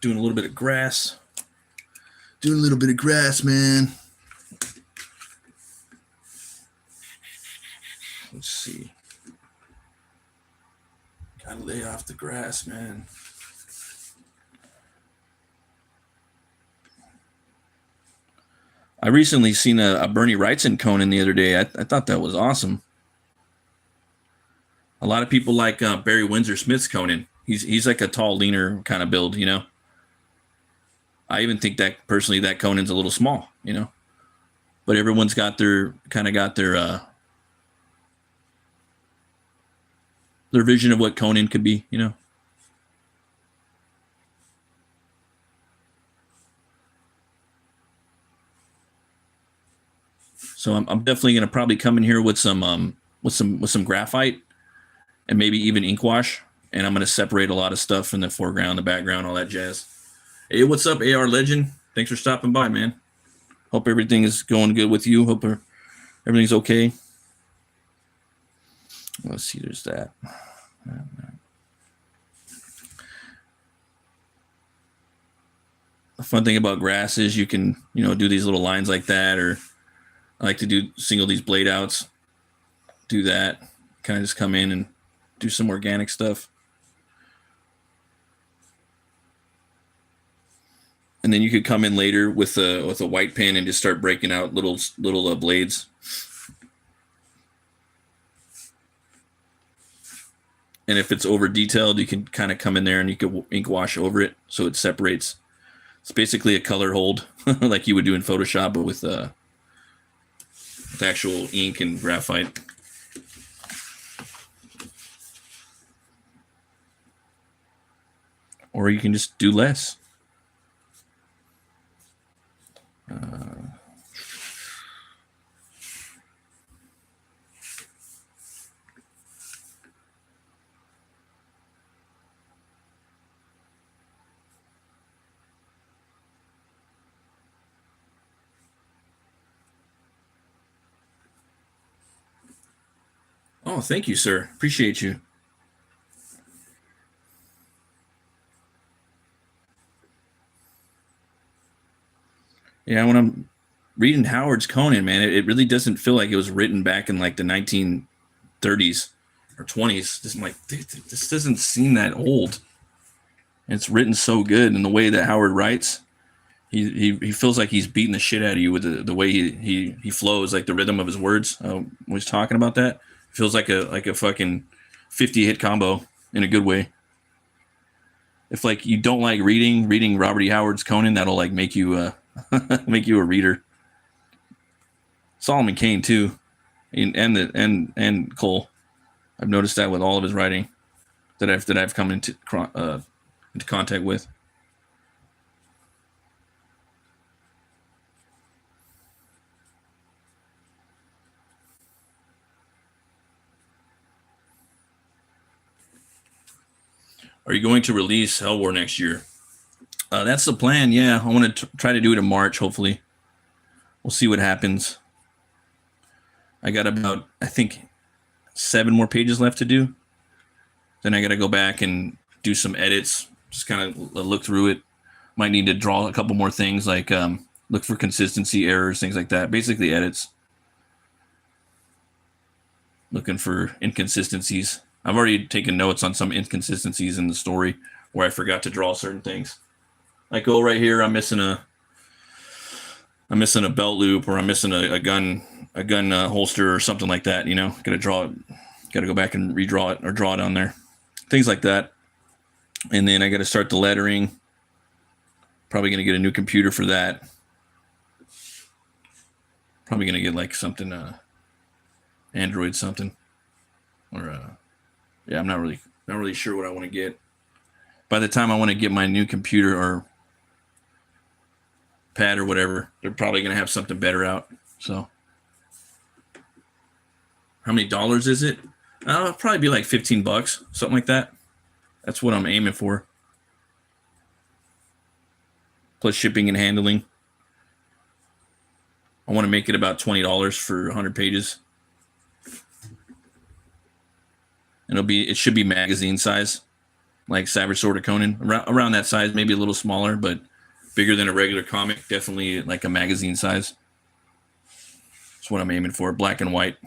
doing a little bit of grass. Doing a little bit of grass, man. Let's see. Gotta lay off the grass, man. I recently seen a Bernie Wrightson Conan the other day. I thought that was awesome. A lot of people like Barry Windsor Smith's Conan. He's like a tall, leaner kind of build, you know. I even think that personally that Conan's a little small, you know. But everyone's got their vision of what Conan could be, you know. So I'm definitely gonna probably come in here with some graphite and maybe even ink wash, and I'm gonna separate a lot of stuff in the foreground, the background, all that jazz. Hey, what's up, AR Legend? Thanks for stopping by, man. Hope everything is going good with you. Hope everything's okay. Let's see, there's that. The fun thing about grass is you can, you know, do these little lines like that, or I like to single these blade outs. Do that. Kind of just come in and do some organic stuff. And then you could come in later with a white pen and just start breaking out little blades. And if it's over detailed, you can kind of come in there and you could ink wash over it so it separates. It's basically a color hold like you would do in Photoshop, but with actual ink and graphite. Or you can just do less. Oh, thank you, sir. Appreciate you. Yeah, when I'm reading Howard's Conan, man, it really doesn't feel like it was written back in like the 1930s or 20s. Just like, this doesn't seem that old. It's written so good, and the way that Howard writes, he feels like he's beating the shit out of you with the way he flows, like the rhythm of his words. When he's talking about that, it feels like a fucking 50 hit combo in a good way. If like you don't like reading Robert E. Howard's Conan, that'll like make you make you a reader. Solomon Kane too, and Cole. I've noticed that with all of his writing that I've come into contact with. Are you going to release Hell War next year? That's the plan. Yeah, I want to try to do it in March. Hopefully, we'll see what happens. I got about, I think, 7 more pages left to do. Then I got to go back and do some edits. Just kind of look through it. Might need to draw a couple more things, like look for consistency errors, things like that. Basically, edits. Looking for inconsistencies. I've already taken notes on some inconsistencies in the story where I forgot to draw certain things. Like, oh, right here, I'm missing a belt loop, or I'm missing a gun holster or something like that. You know, got to draw it. Got to go back and redraw it or draw it on there. Things like that. And then I got to start the lettering. Probably going to get a new computer for that. Probably gonna get like something, Android something, or yeah, I'm not really sure what I want to get. By the time I want to get my new computer or pad or whatever, they're probably gonna have something better out. So, how many dollars is it? It'll probably be like $15, something like that. That's what I'm aiming for. Plus shipping and handling. I want to make it about $20 for 100 pages. And it should be magazine size, like Savage Sword of Conan, around that size, maybe a little smaller, but bigger than a regular comic. Definitely like a magazine size. That's what I'm aiming for, black and white.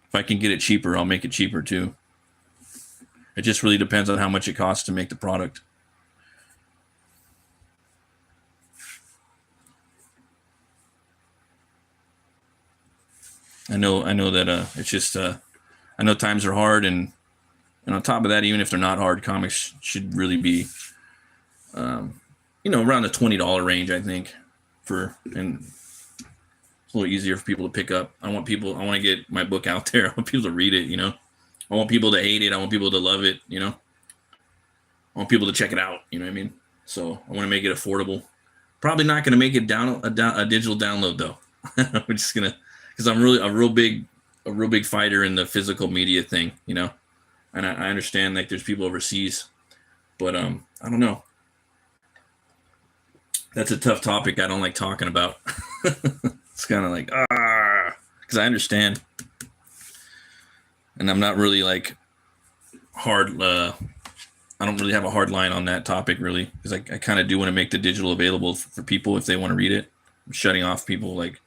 If I can get it cheaper, I'll make it cheaper too. It just really depends on how much it costs to make the product. I know that it's just I know times are hard, and on top of that, even if they're not hard, comics should really be around the $20 range, I think, and it's a little easier for people to pick up. I want to get my book out there. I want people to read it, I want people to hate it. I want people to love it, I want people to check it out, you know what I mean? So I want to make it affordable. Probably not going to make it down a digital download though. We're just gonna, because I'm really a real big fighter in the physical media thing, and I understand like there's people overseas, but I don't know. That's a tough topic I don't like talking about. It's kind of like because I understand, and I'm not really like hard. I don't really have a hard line on that topic really, because I kind of do want to make the digital available for people if they want to read it. I'm shutting off people like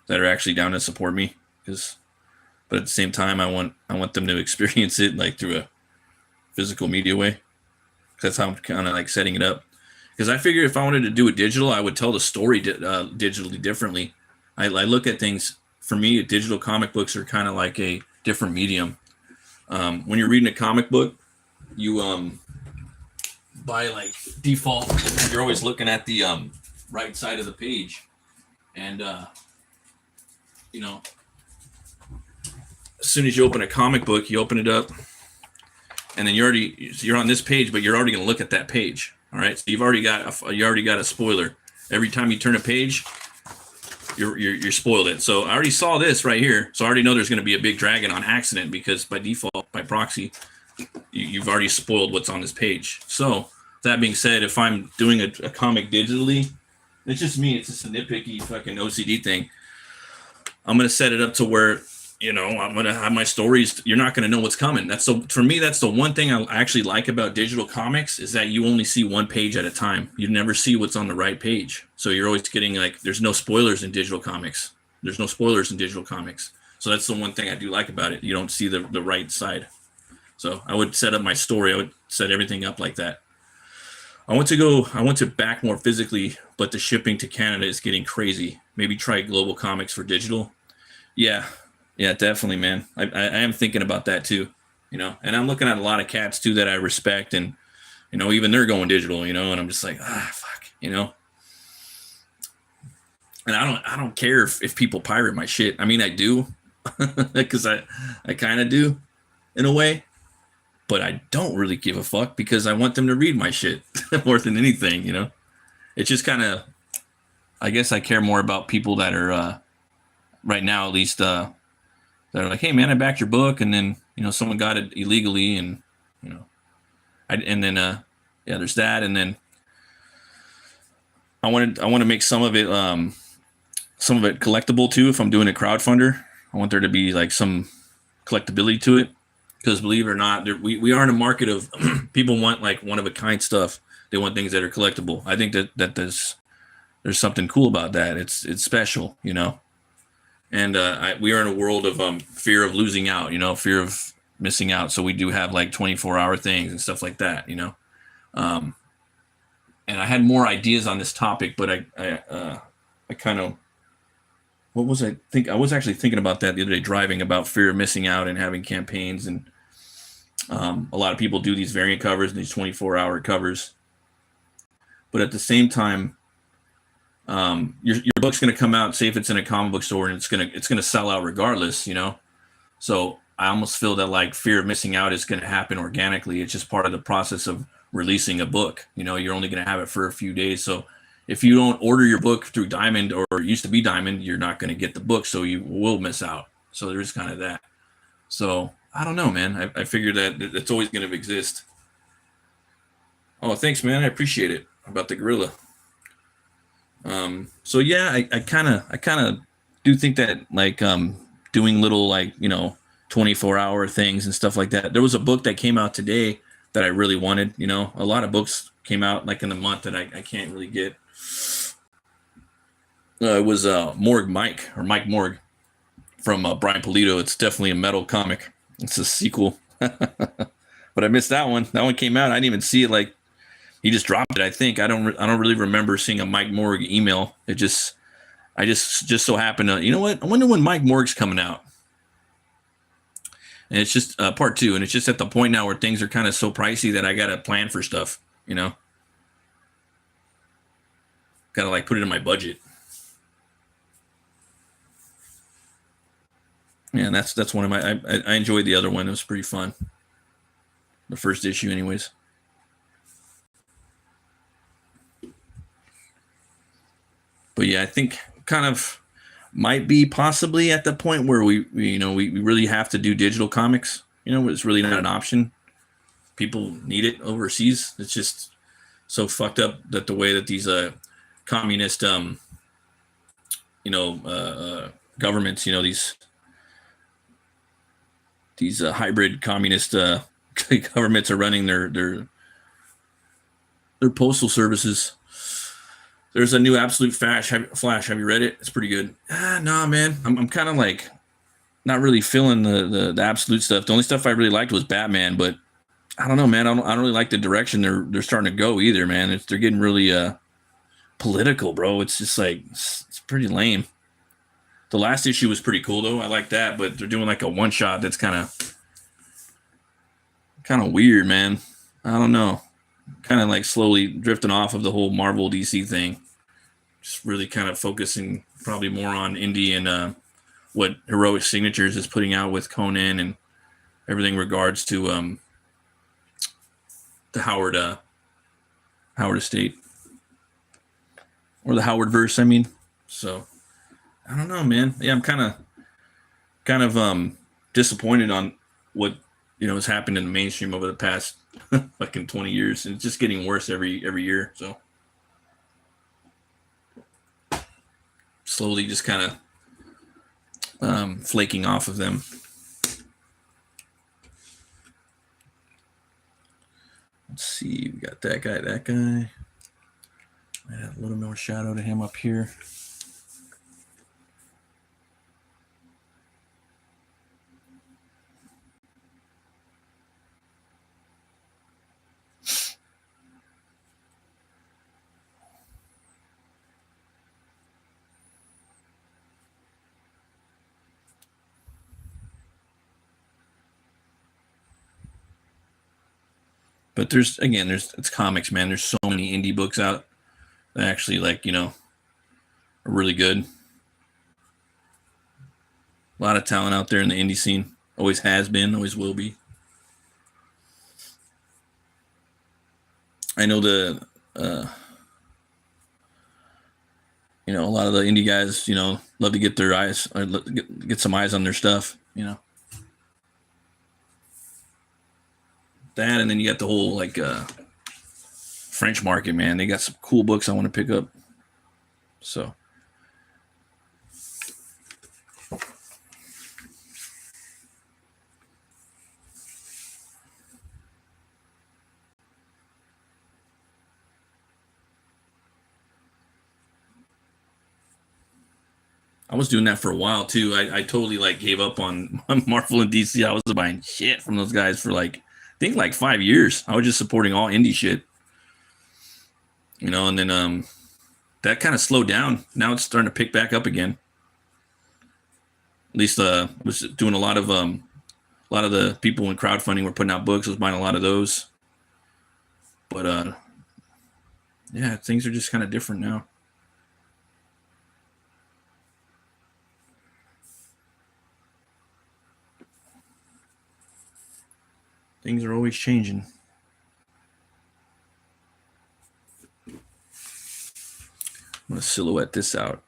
that are actually down to support me, but at the same time, I want them to experience it like through a physical media way. That's how I'm kind of like setting it up. Because I figure if I wanted to do it digital, I would tell the story digitally differently. I look at things, for me, digital comic books are kind of like a different medium. When you're reading a comic book, you by like default, you're always looking at the right side of the page, and as soon as you open a comic book, you open it up, and then you're on this page, but you're already going to look at that page. All right, so you've already got a spoiler. Every time you turn a page, you're spoiled it. So I already saw this right here, so I already know there's going to be a big dragon on accident, because by default, by proxy, you've already spoiled what's on this page. So that being said, if I'm doing a comic digitally, it's just me. It's just a nitpicky fucking OCD thing. I'm going to set it up to where, I'm going to have my stories. You're not going to know what's coming. For me, that's the one thing I actually like about digital comics, is that you only see one page at a time. You never see what's on the right page. So you're always getting there's no spoilers in digital comics. There's no spoilers in digital comics. So that's the one thing I do like about it. You don't see the right side. So I would set up my story. I would set everything up like that. I want to back more physically, but the shipping to Canada is getting crazy. Maybe try Global Comics for digital. Yeah, definitely, man. I am thinking about that too, and I'm looking at a lot of cats too that I respect, and even they're going digital, and I'm just like, fuck, and I don't care if people pirate my shit. I mean, I do, because I kind of do in a way. But I don't really give a fuck, because I want them to read my shit more than anything, It's just kind of, I guess I care more about people that are, right now at least, that are like, hey man, I backed your book, and then, someone got it illegally, and, there's that. And then I want to make some of it collectible too. If I'm doing a crowdfunder, I want there to be like some collectability to it. Because believe it or not, we are in a market of people want like one of a kind stuff. They want things that are collectible. I think that there's something cool about that. It's special, And we are in a world of fear of losing out, fear of missing out. So we do have like 24-hour things and stuff like that, And I had more ideas on this topic, but I kind of, what was I think? I was actually thinking about that the other day, driving, about fear of missing out and having campaigns. And a lot of people do these variant covers and these 24-hour covers. But at the same time, your book's going to come out. Say if it's in a comic book store and it's gonna sell out regardless, you know. So I almost feel that like fear of missing out is going to happen organically. It's just part of the process of releasing a book. You know, you're only going to have it for a few days. So if you don't order your book through Diamond or used to be Diamond, you're not going to get the book. So you will miss out. So there's kind of that. So I don't know, man. I figure that it's always going to exist. Oh, thanks, man. I appreciate it about the gorilla. So yeah, I kind of do think that like doing little like 24-hour things and stuff like that. There was a book that came out today that I really wanted. You know, a lot of books came out like in the month that I can't really get. It was Mike Morg from Brian Pulido. It's definitely a metal comic. It's a sequel, but I missed that one. That one came out. I didn't even see it. Like he just dropped it. I think I don't really remember seeing a Mike Morg email. I just so happened to. You know what? I wonder when Mike Morg's coming out. And it's just part 2, and it's just at the point now where things are kind of so pricey that I gotta plan for stuff. You know, gotta like put it in my budget. Yeah, and that's one of my. I enjoyed the other one. It was pretty fun. The first issue, anyways. But yeah, I think kind of might be possibly at the point where we really have to do digital comics. You know, it's really not an option. People need it overseas. It's just so fucked up that the way that these communist governments, these hybrid communist governments are running their postal services. There's a new Absolute Flash. Have you read it? It's pretty good. Nah, man. I'm kind of like not really feeling the Absolute stuff. The only stuff I really liked was Batman, but I don't know, man. I don't really like the direction they're starting to go either, man. They're getting really political, bro. It's just like it's pretty lame. The last issue was pretty cool though. I like that, but they're doing like a one shot that's kind of weird, man. I don't know. Kind of like slowly drifting off of the whole Marvel DC thing. Just really kind of focusing probably more on indie and what Heroic Signatures is putting out with Conan and everything in regards to the Howard estate or the Howard verse. I mean, so I don't know, man. Yeah, I'm kind of disappointed on what has happened in the mainstream over the past fucking 20 years. And it's just getting worse every year. So slowly just kind of flaking off of them. Let's see, we got that guy. I have a little more shadow to him up here. But it's comics, man. There's so many indie books out that actually are really good. A lot of talent out there in the indie scene. Always has been, always will be. I know a lot of the indie guys, love to get their eyes, get some eyes on their stuff, That, and then you got the whole French market, man. They got some cool books I want to pick up. So I was doing that for a while too. I totally gave up on Marvel and DC. I was buying shit from those guys for I think 5 years. I was just supporting all indie shit. And then that kind of slowed down. Now it's starting to pick back up again. At least I was doing a lot of the people in crowdfunding were putting out books. I was buying a lot of those. But yeah, things are just kind of different now. Things are always changing. I'm going to silhouette this out.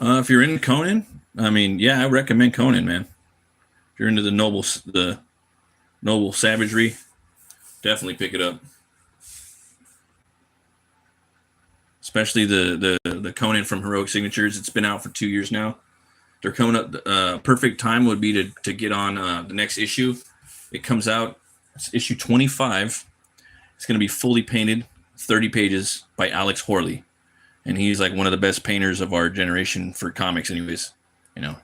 If you're into Conan, I mean, yeah, I recommend Conan, man. If you're into the noble savagery, definitely pick it up. Especially the Conan from Heroic Signatures. It's been out for 2 years now. They're coming up. Perfect time would be to get on the next issue. It comes out. It's issue 25. It's going to be fully painted, 30 pages by Alex Horley. And he's like one of the best painters of our generation for comics, anyways. You know,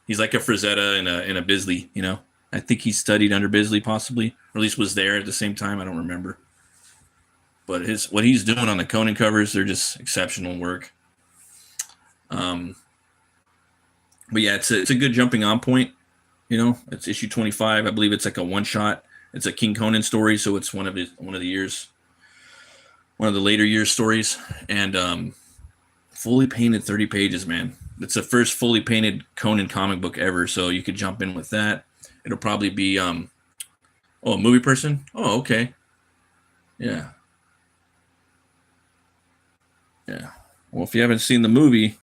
he's like a Frazetta and a Bisley. You know, I think he studied under Bisley, possibly, or at least was there at the same time. I don't remember. But what he's doing on the Conan covers, they're just exceptional work. But yeah, it's a good jumping on point. You know, it's issue 25. I believe it's like a one shot. It's a King Conan story, so it's one of the later years stories, and fully painted 30 pages, man. It's the first fully painted Conan comic book ever, so you could jump in with that. It'll probably be a movie person. Oh, okay, yeah. Well, if you haven't seen the movie,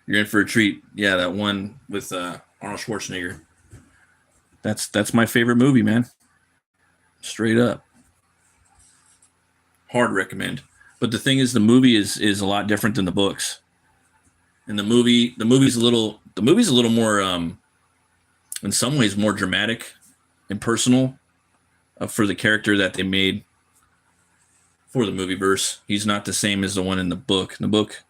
you're in for a treat. Yeah, that one with Arnold Schwarzenegger. That's my favorite movie, man. Straight up. Hard recommend. But the thing is, the movie is a lot different than the books. And the movie's a little more, in some ways, more dramatic and personal for the character that they made for the movie verse. He's not the same as the one in the book. In the book,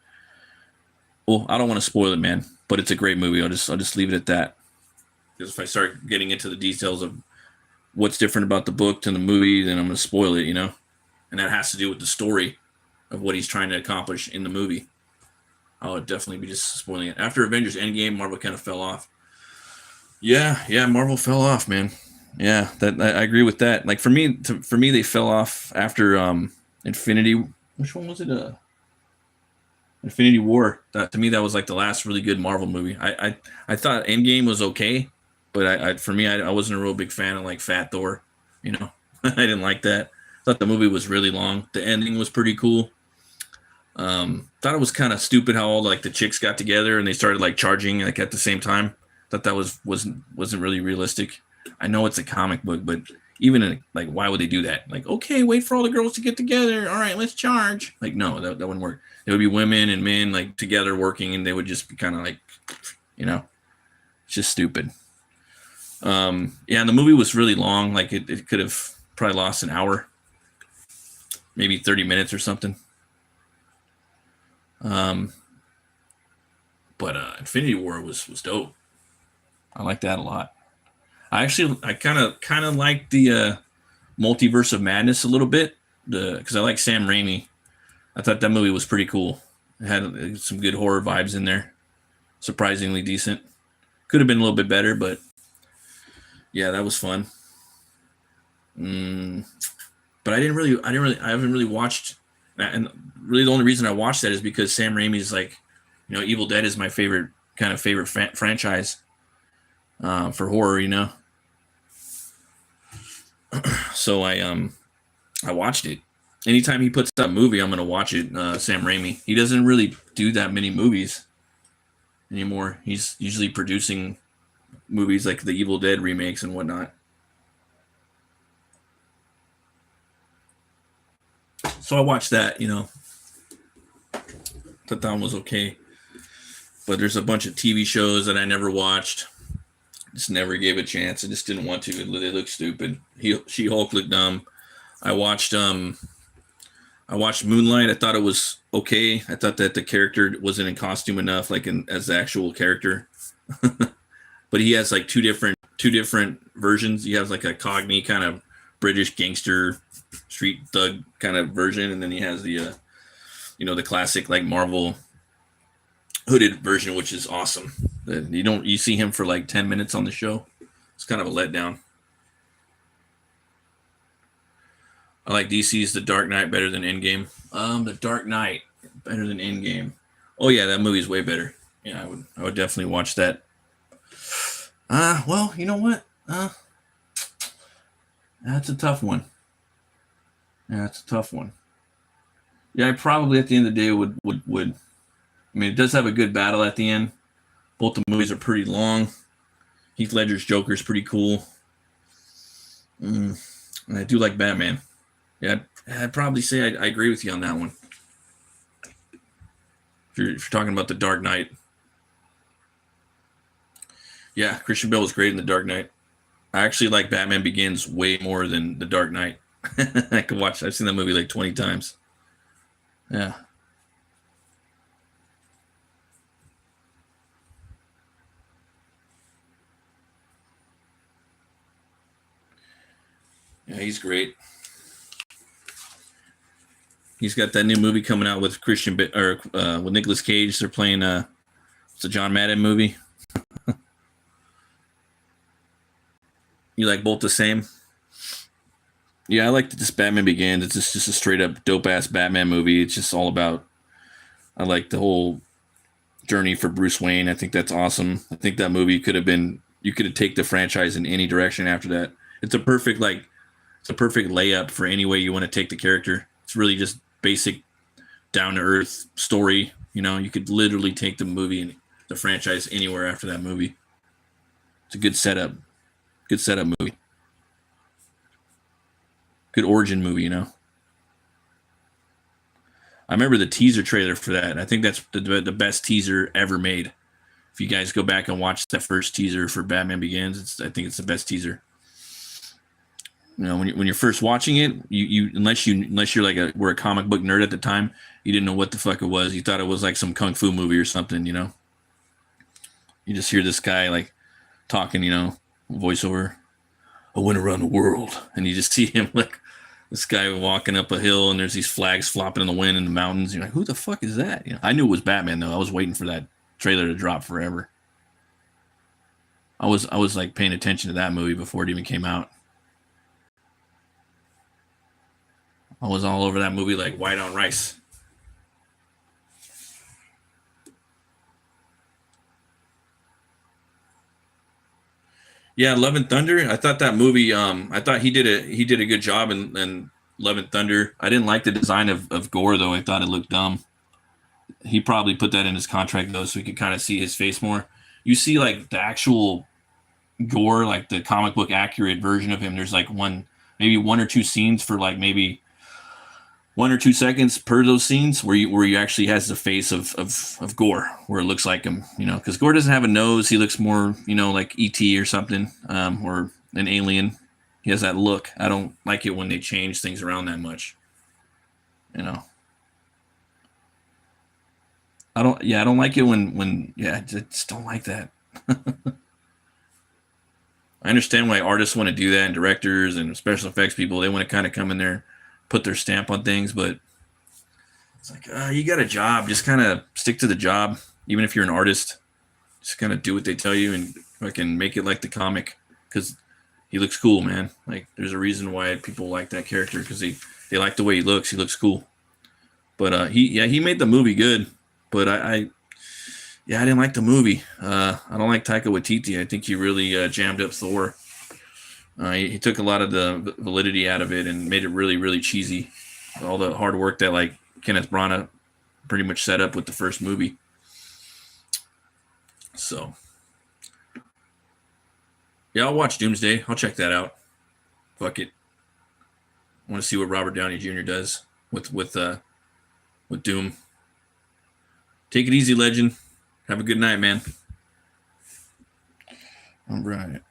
well, I don't want to spoil it, man, but it's a great movie. I'll just leave it at that. Because if I start getting into the details of what's different about the book than the movie, then I'm going to spoil it, you know? And that has to do with the story of what he's trying to accomplish in the movie. I would definitely be just spoiling it. After Avengers Endgame, Marvel kind of fell off. Yeah, Marvel fell off, man. Yeah, I agree with that. Like for me, they fell off after Infinity. Which one was it? Infinity War. To me, that was like the last really good Marvel movie. I thought Endgame was okay, but I wasn't a real big fan of like Fat Thor. You know, I didn't like that. Thought the movie was really long. The ending was pretty cool. Thought it was kind of stupid how all like the chicks got together and they started like charging like at the same time. Thought that wasn't really realistic. I know it's a comic book, but even like why would they do that? Like, okay, wait for all the girls to get together. All right, let's charge. Like, no, that wouldn't work. There would be women and men like together working, and they would just be kind of like, you know, it's just stupid. Yeah, and the movie was really long. Like it could have probably lost an hour, maybe 30 minutes or something. But Infinity War was dope. I like that a lot. I kind of like the Multiverse of Madness a little bit, because I like Sam Raimi. I thought that movie was pretty cool. It had some good horror vibes in there. Surprisingly decent. Could have been a little bit better, but yeah, that was fun. But I haven't really watched, and really the only reason I watched that is because Sam Raimi's like, you know, Evil Dead is my favorite franchise for horror, you know. So I watched it. Anytime he puts out a movie, I'm gonna watch it. Sam Raimi. He doesn't really do that many movies anymore. He's usually producing movies like the Evil Dead remakes and whatnot. So I watched that, you know. Thought that one was okay. But there's a bunch of TV shows that I never watched. Just never gave a chance. I just didn't want to. They look stupid. She-Hulk looked dumb. I watched Moonlight. I thought it was okay. I thought that the character wasn't in costume enough, like as the actual character. But he has like two different versions. He has like a Cockney kind of British gangster street thug kind of version, and then he has the the classic like Marvel hooded version, which is awesome. You see him for like 10 minutes on the show. It's kind of a letdown. I like DC's The Dark Knight better than Endgame. The Dark Knight better than Endgame. Oh yeah, that movie's way better. Yeah, I would definitely watch that. Well, you know what? That's a tough one. Yeah, that's a tough one. Yeah, I probably at the end of the day would. I mean, it does have a good battle at the end. Both the movies are pretty long. Heath Ledger's Joker is pretty cool. And I do like Batman. Yeah, I'd probably say I agree with you on that one. If you're talking about The Dark Knight. Yeah, Christian Bale was great in The Dark Knight. I actually like Batman Begins way more than The Dark Knight. I could watch. I've seen that movie like 20 times. Yeah. Yeah, he's great. He's got that new movie coming out with with Nicolas Cage. They're playing it's a John Madden movie. You like both the same? Yeah, I like this Batman Begins. It's just a straight up dope ass Batman movie. It's just all about. I like the whole journey for Bruce Wayne. I think that's awesome. I think that movie could have been. You could have taken the franchise in any direction after that. It's a perfect layup for any way you want to take the character. It's really just basic, down to earth story. You know, you could literally take the movie and the franchise anywhere after that movie. It's a good setup. Good setup movie. Good origin movie, you know. I remember the teaser trailer for that. I think that's the best teaser ever made. If you guys go back and watch that first teaser for Batman Begins, I think it's the best teaser. You know, when you're first watching it, you unless you're like were a comic book nerd at the time, you didn't know what the fuck it was. You thought it was like some kung fu movie or something. You know, you just hear this guy like talking, you know, voiceover. I went around the world, and you just see him like this guy walking up a hill, and there's these flags flopping in the wind in the mountains. You're like, who the fuck is that? You know, I knew it was Batman though. I was waiting for that trailer to drop forever. I was like paying attention to that movie before it even came out. I was all over that movie like white on rice. Yeah, Love and Thunder. I thought that movie. I thought he did a good job in Love and Thunder. I didn't like the design of Gore though. I thought it looked dumb. He probably put that in his contract though, so we could kind of see his face more. You see like the actual Gore, like the comic book accurate version of him. There's like maybe one or two scenes for like maybe 1 or 2 seconds per those scenes where you actually has the face of Gore, where it looks like him, you know, because Gore doesn't have a nose. He looks more, you know, like E.T. or something, or an alien. He has that look. I don't like it when they change things around that much. You know, I don't like it when I just don't like that. I understand why artists want to do that and directors and special effects people. They want to kind of come in there, put their stamp on things, but it's like, you got a job. Just kind of stick to the job. Even if you're an artist, just kind of do what they tell you and fucking make it like the comic. Because he looks cool, man. Like, there's a reason why people like that character, because they like the way he looks. He looks cool. But he made the movie good. But I didn't like the movie. I don't like Taika Waititi. I think he really jammed up Thor. He took a lot of the validity out of it and made it really, really cheesy. All the hard work that like Kenneth Branagh pretty much set up with the first movie. So, yeah, I'll watch Doomsday. I'll check that out. Fuck it. I want to see what Robert Downey Jr. does with Doom. Take it easy, legend. Have a good night, man. All right.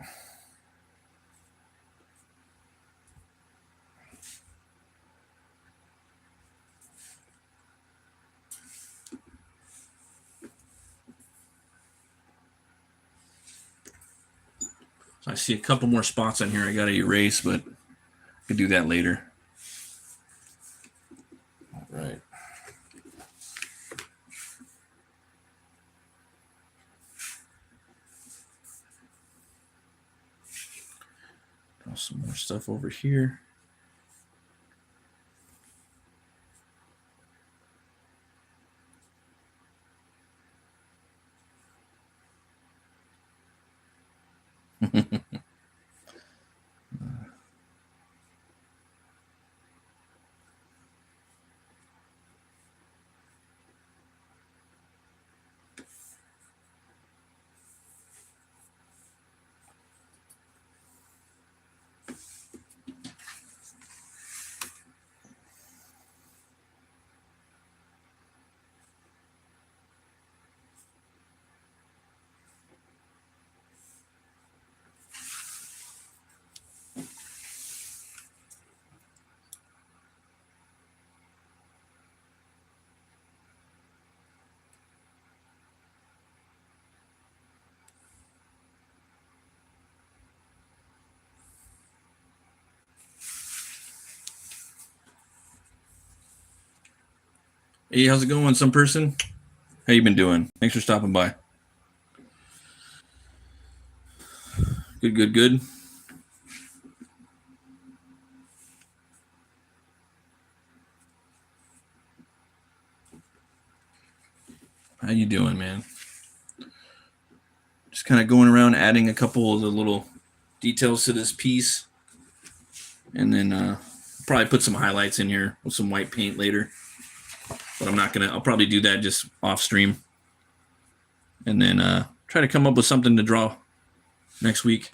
I see a couple more spots on here I got to erase, but I can do that later. All right. some more stuff over here. Hey, how's it going, some person? How you been doing? Thanks for stopping by. Good, good, good. How you doing, man? Just kind of going around adding a couple of the little details to this piece. And then probably put some highlights in here with some white paint later. But I'm not going to, I'll probably do that just off stream. And then try to come up with something to draw next week.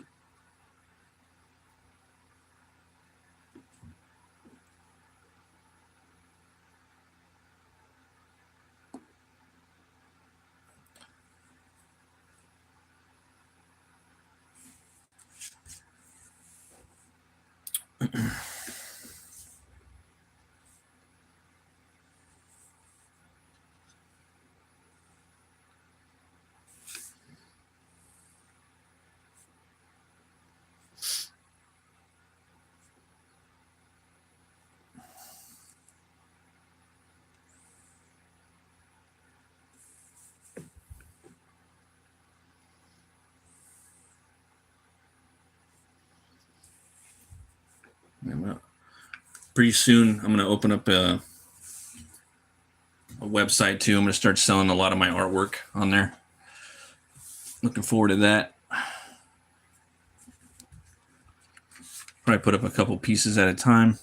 Pretty soon, I'm going to open up a website too. I'm going to start selling a lot of my artwork on there. Looking forward to that. Probably put up a couple pieces at a time.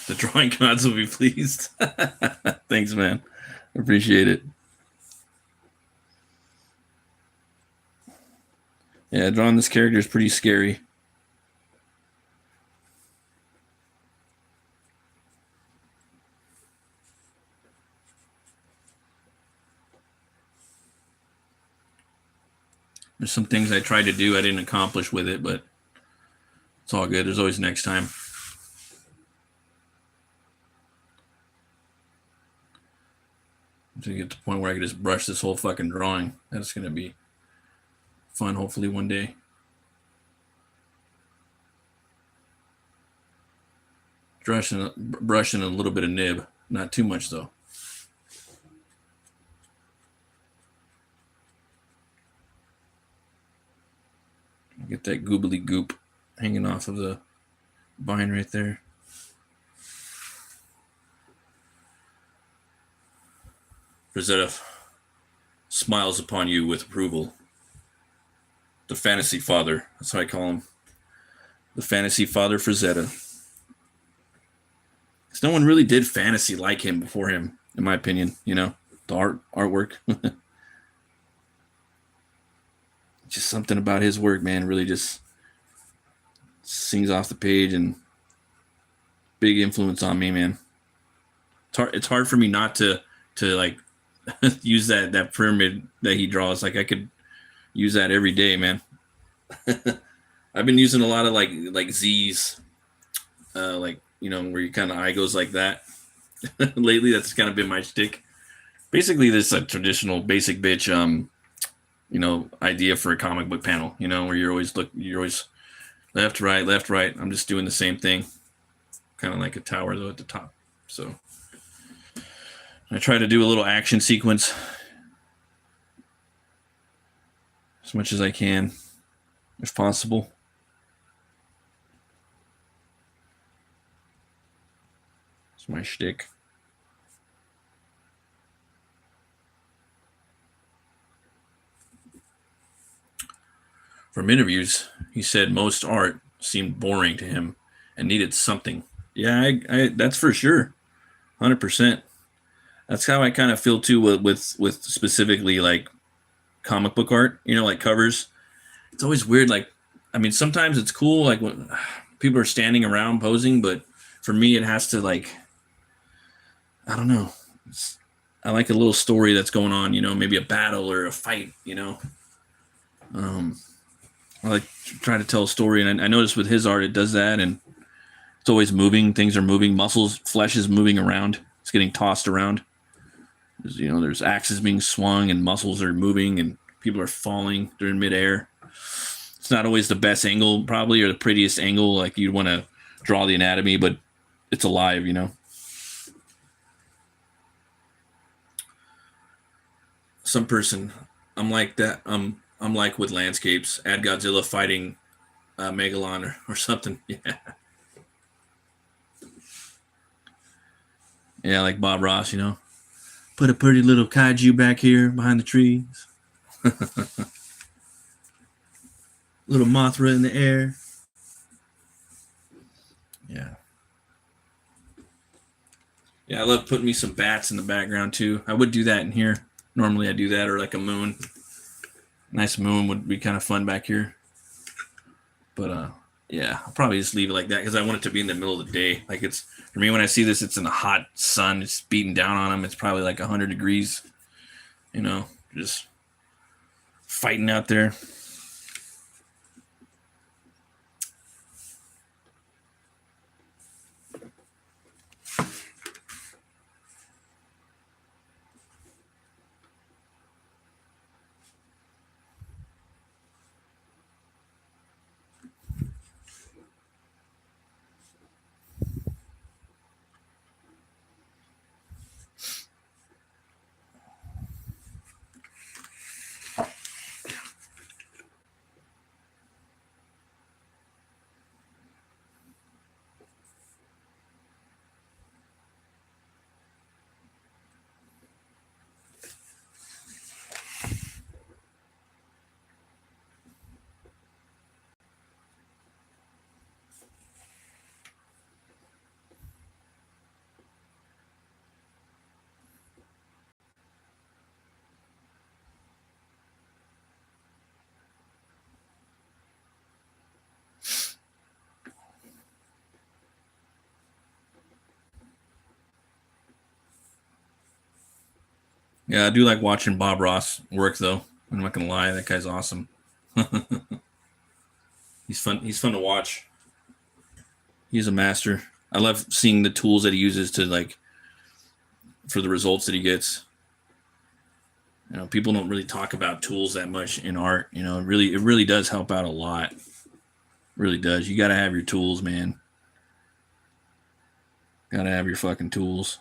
The drawing gods will be pleased. Thanks, man. Appreciate it. Yeah, drawing this character is pretty scary. There's some things I tried to do I didn't accomplish with it, but it's all good. There's always next time. To get to the point where I can just brush this whole fucking drawing. That's going to be fun, hopefully, one day. Brushing a little bit of nib. Not too much, though. Get that goobly goop hanging off of the vine right there. Rosetta smiles upon you with approval. The fantasy father. That's what I call him. The fantasy father Frazetta. Because no one really did fantasy like him before him, in my opinion. You know, the artwork. Just something about his work, man, really just sings off the page and big influence on me, man. It's hard for me not to like use that pyramid that he draws. Like I could use that every day, man. I've been using a lot of like Z's, like where you kind of eye goes like that. Lately, that's kind of been my shtick. Basically, this is a traditional basic bitch, idea for a comic book panel. Where you're always left, right, left, right. I'm just doing the same thing, kind of like a tower though at the top. So I try to do a little action sequence as much as I can, if possible. It's my shtick. From interviews, he said most art seemed boring to him and needed something. Yeah, I that's for sure, 100%. That's how I kind of feel too with specifically like comic book art. Like covers. It's always weird. Like, I mean, sometimes it's cool, like when people are standing around posing, but for me, it has to like, I don't know. I like a little story that's going on. Maybe a battle or a fight. I like trying to tell a story, and I noticed with his art, it does that, and it's always moving. Things are moving. Muscles, flesh is moving around. It's getting tossed around. There's axes being swung, and muscles are moving, and people are falling during midair. It's not always the best angle, probably, or the prettiest angle. Like you'd want to draw the anatomy, but it's alive. Some person, I'm like that. I'm like with landscapes. Add Godzilla fighting Megalon or something. Yeah. Yeah, like Bob Ross, Put a pretty little kaiju back here behind the trees. Little Mothra in the air. Yeah. Yeah, I love putting me some bats in the background too. I would do that in here. Normally I do that, or like a moon. Nice moon would be kind of fun back here. But yeah, I'll probably just leave it like that because I want it to be in the middle of the day. Like it's for me when I see this, it's in the hot sun. It's beating down on them. It's probably like 100 degrees. Just fighting out there. Yeah, I do like watching Bob Ross work though. I'm not gonna lie, that guy's awesome. He's fun. He's fun to watch. He's a master. I love seeing the tools that he uses to like for the results that he gets. People don't really talk about tools that much in art. It really does help out a lot. It really does. You got to have your tools, man. Got to have your fucking tools.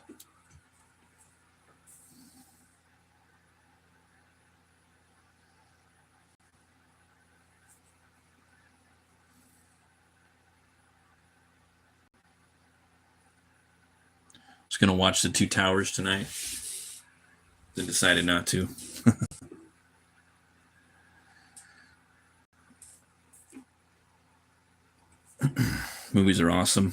Just gonna watch the Two Towers tonight. Then decided not to. Movies are awesome.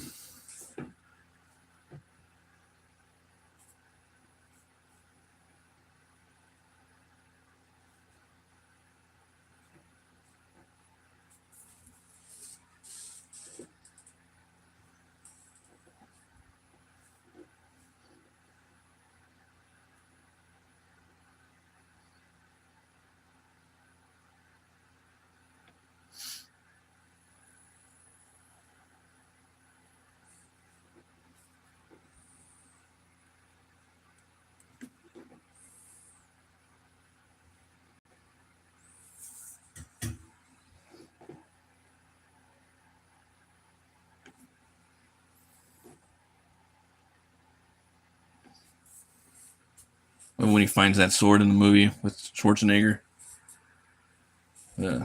when he finds that sword in the movie with Schwarzenegger. Uh,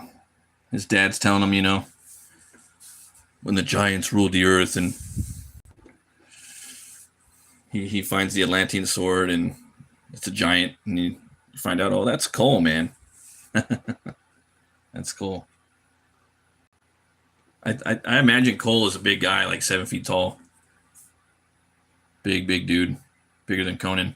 his dad's telling him, when the giants ruled the earth, and he finds the Atlantean sword, and it's a giant, and you find out, oh, that's Cole, man. That's cool. I imagine Cole is a big guy, like 7 feet tall. Big dude. Bigger than Conan.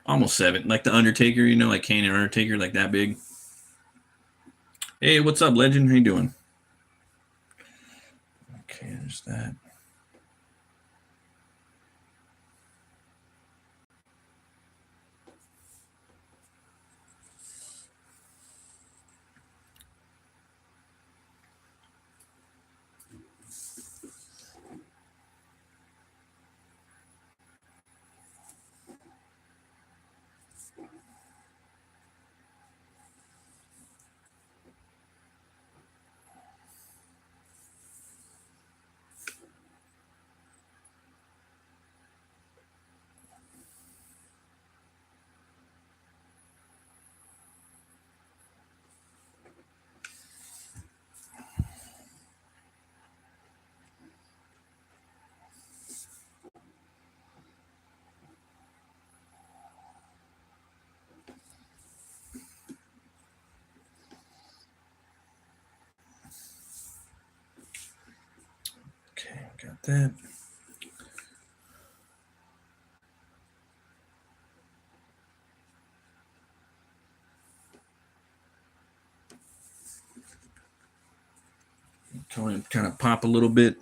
Almost 7. Like the Undertaker, like Kane and Undertaker, like that big. Hey, what's up, legend? How you doing? Okay, there's that. Okay, got that. Conan kind of pop a little bit.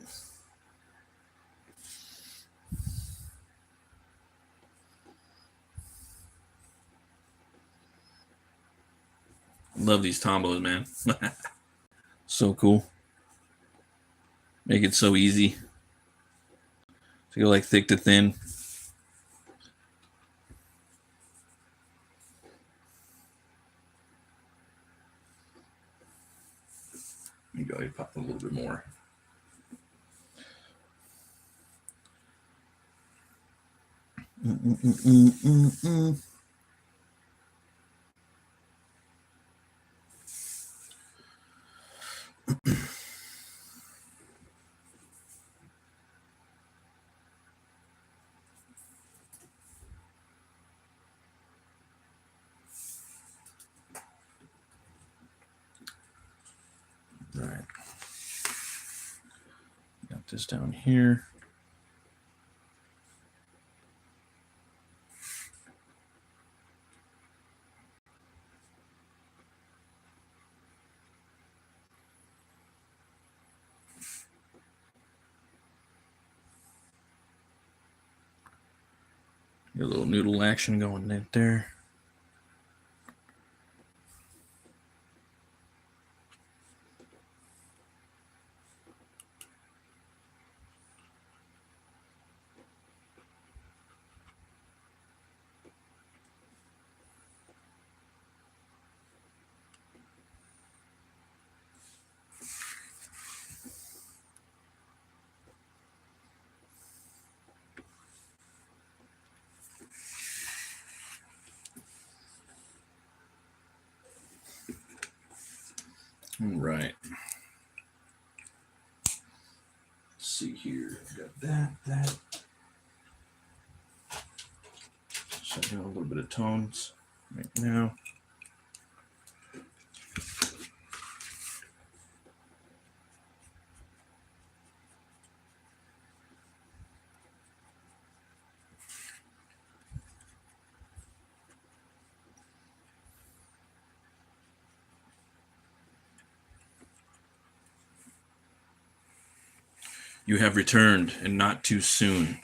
Love these tombos, man. So cool. Make it so easy to go like thick to thin. You go, you pop a little bit more. Right. Got this down here. Get a little noodle action going right there. All right. Let's see here. Got that. So I got a little bit of tones right now. You have returned, and not too soon.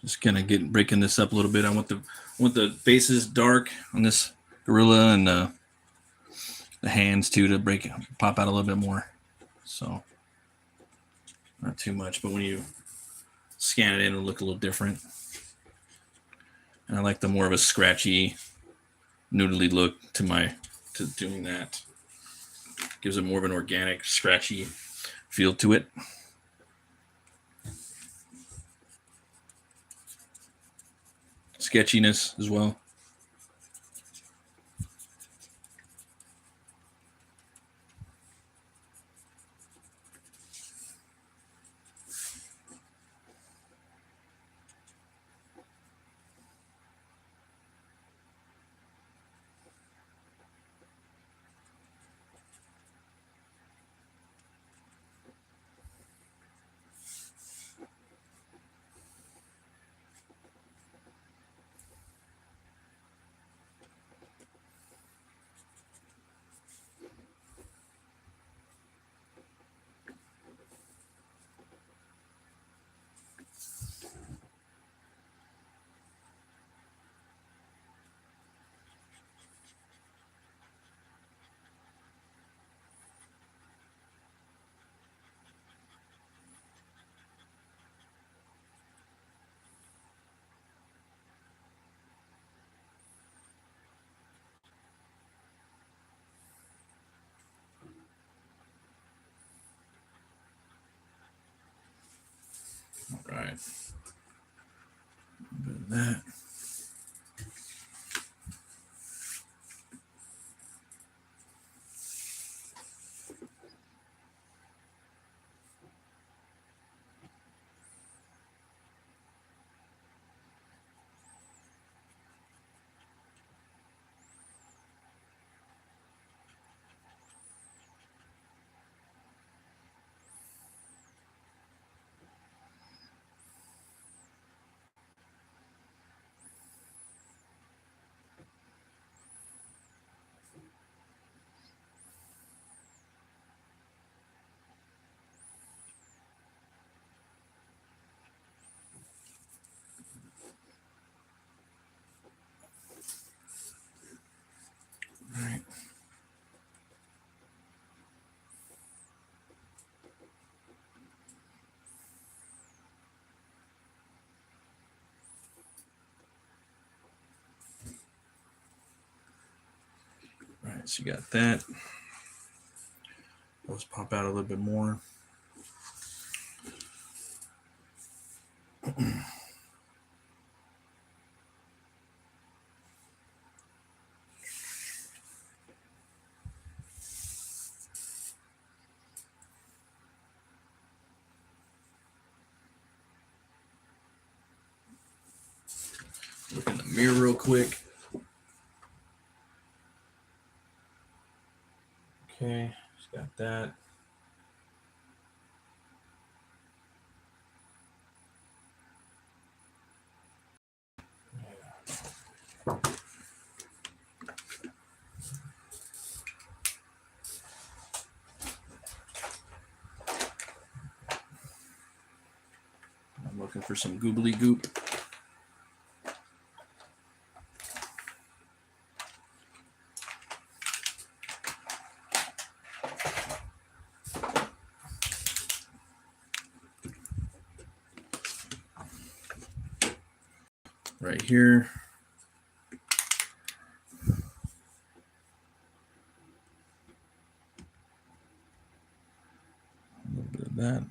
Just kind of breaking this up a little bit. I want the faces dark on this gorilla, and the hands too to pop out a little bit more. So not too much, but when you scan it in, it'll look a little different. And I like the more of a scratchy, noodly look to doing that. Gives it more of an organic, scratchy feel to it. Sketchiness as well. All right. A bit of that. All right. All right, so you got that. Let's pop out a little bit more. Look in the mirror real quick. Okay, just got that. I'm looking for some goobly goop. Right here. A little bit of that.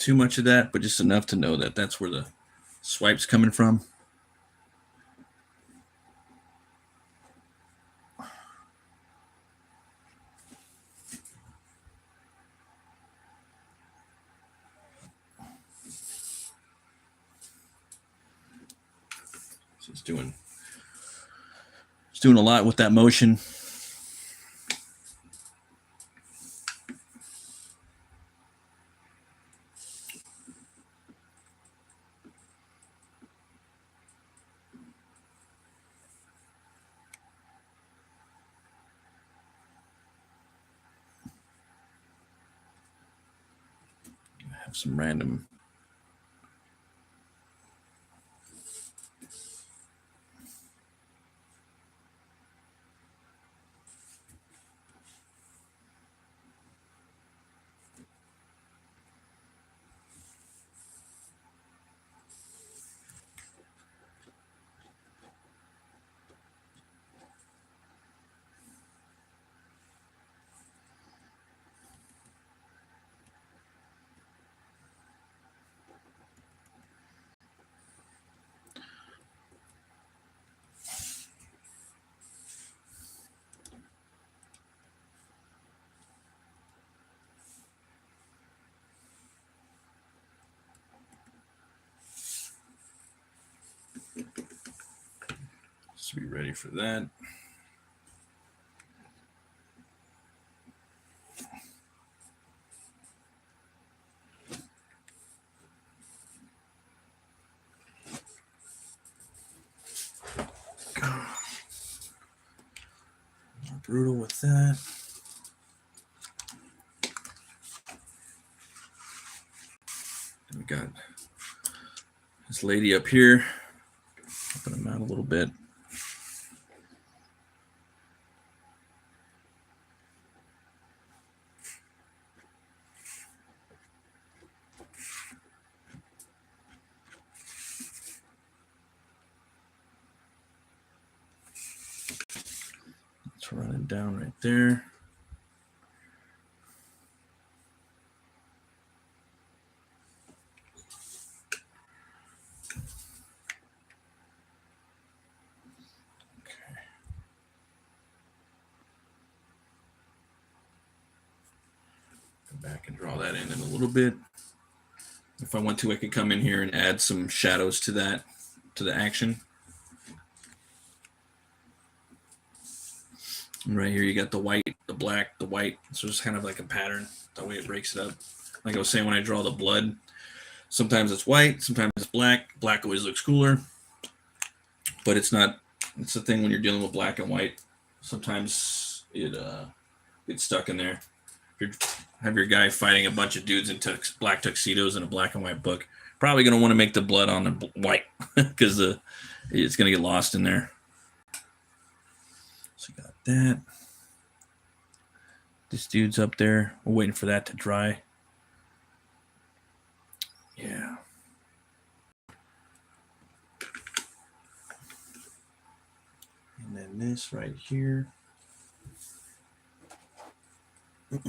too much of that, but just enough to know that that's where the swipe's coming from. So it's doing a lot with that motion. Have some random. Just be ready for that. Brutal with that. And we got this lady up here. Open them out a little bit. It's running down right there. Back and draw that in a little bit. If I want to, I could come in here and add some shadows to that, to the action. And right here, you got the white, the black, the white. So it's kind of like a pattern, the way it breaks it up. Like I was saying, when I draw the blood, sometimes it's white, sometimes it's black. Black always looks cooler, but it's not. It's the thing when you're dealing with black and white. Sometimes it gets stuck in there. If you have your guy fighting a bunch of dudes in black tuxedos in a black and white book, probably going to want to make the blood on the white because it's going to get lost in there. So got that. This dude's up there. We're waiting for that to dry. Yeah. And then this right here. Look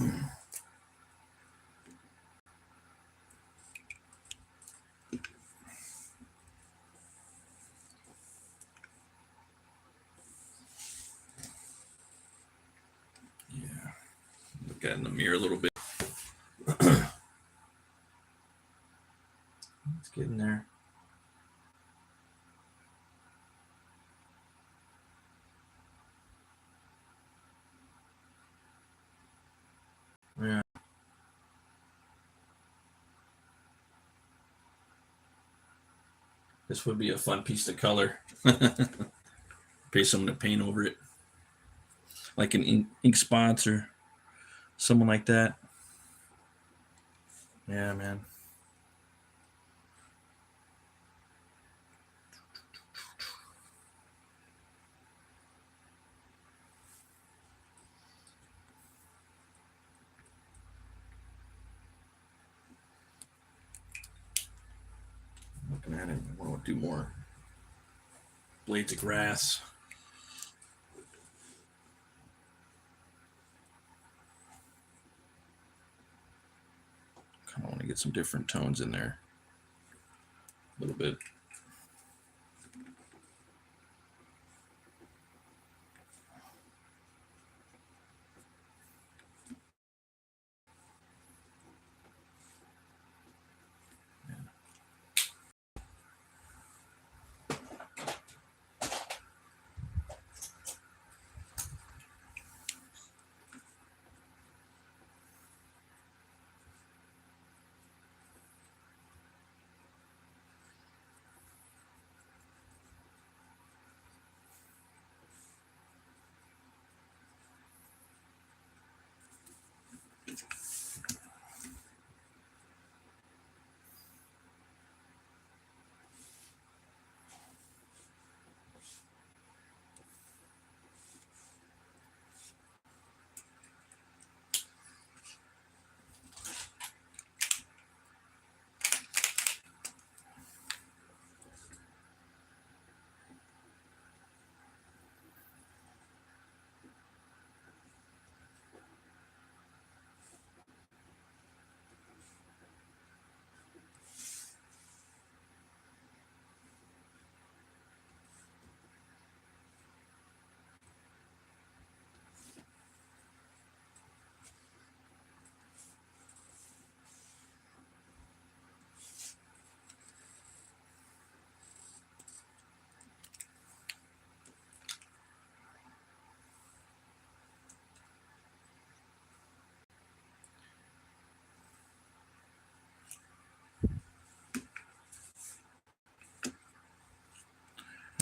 at it in the mirror a little bit. It's getting there. Yeah. This would be a fun piece to color. Pay someone to paint over it. Like an ink spots or someone like that. Yeah, man. Looking at it, I want to do more blades of grass. kind of want to get some different tones in there a little bit.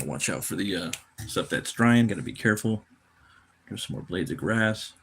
Watch out for the stuff that's drying. Got to be careful. There's some more blades of grass.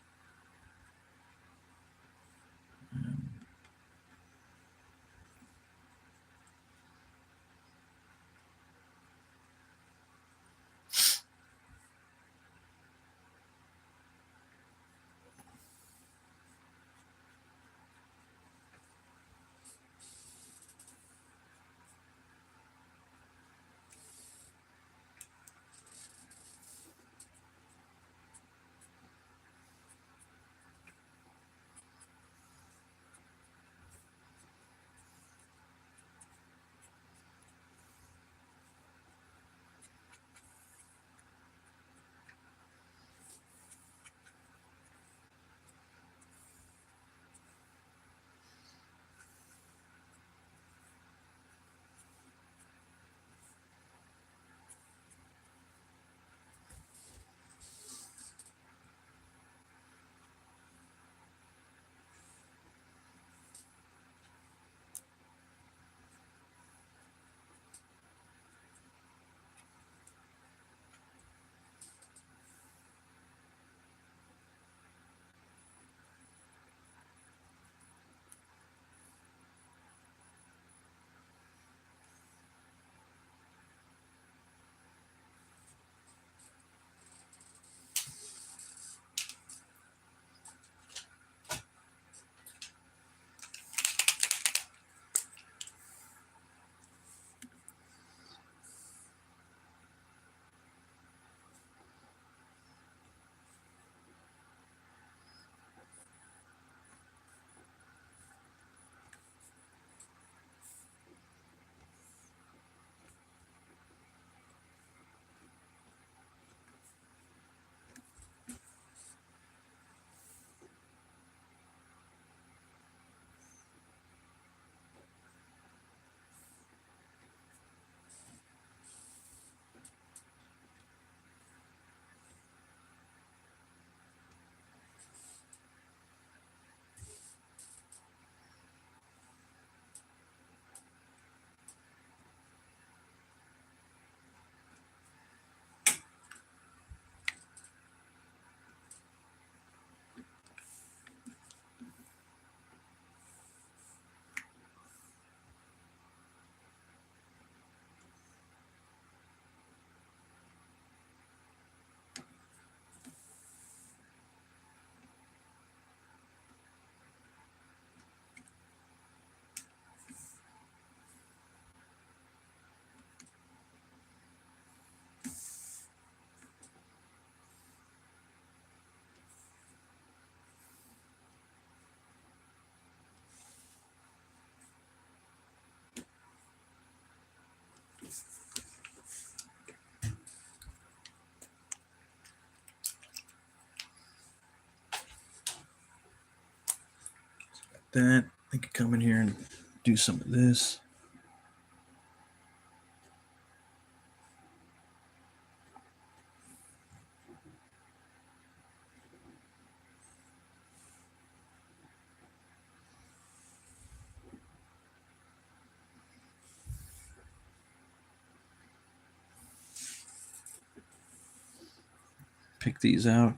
that. I could come in here and do some of this. Pick these out.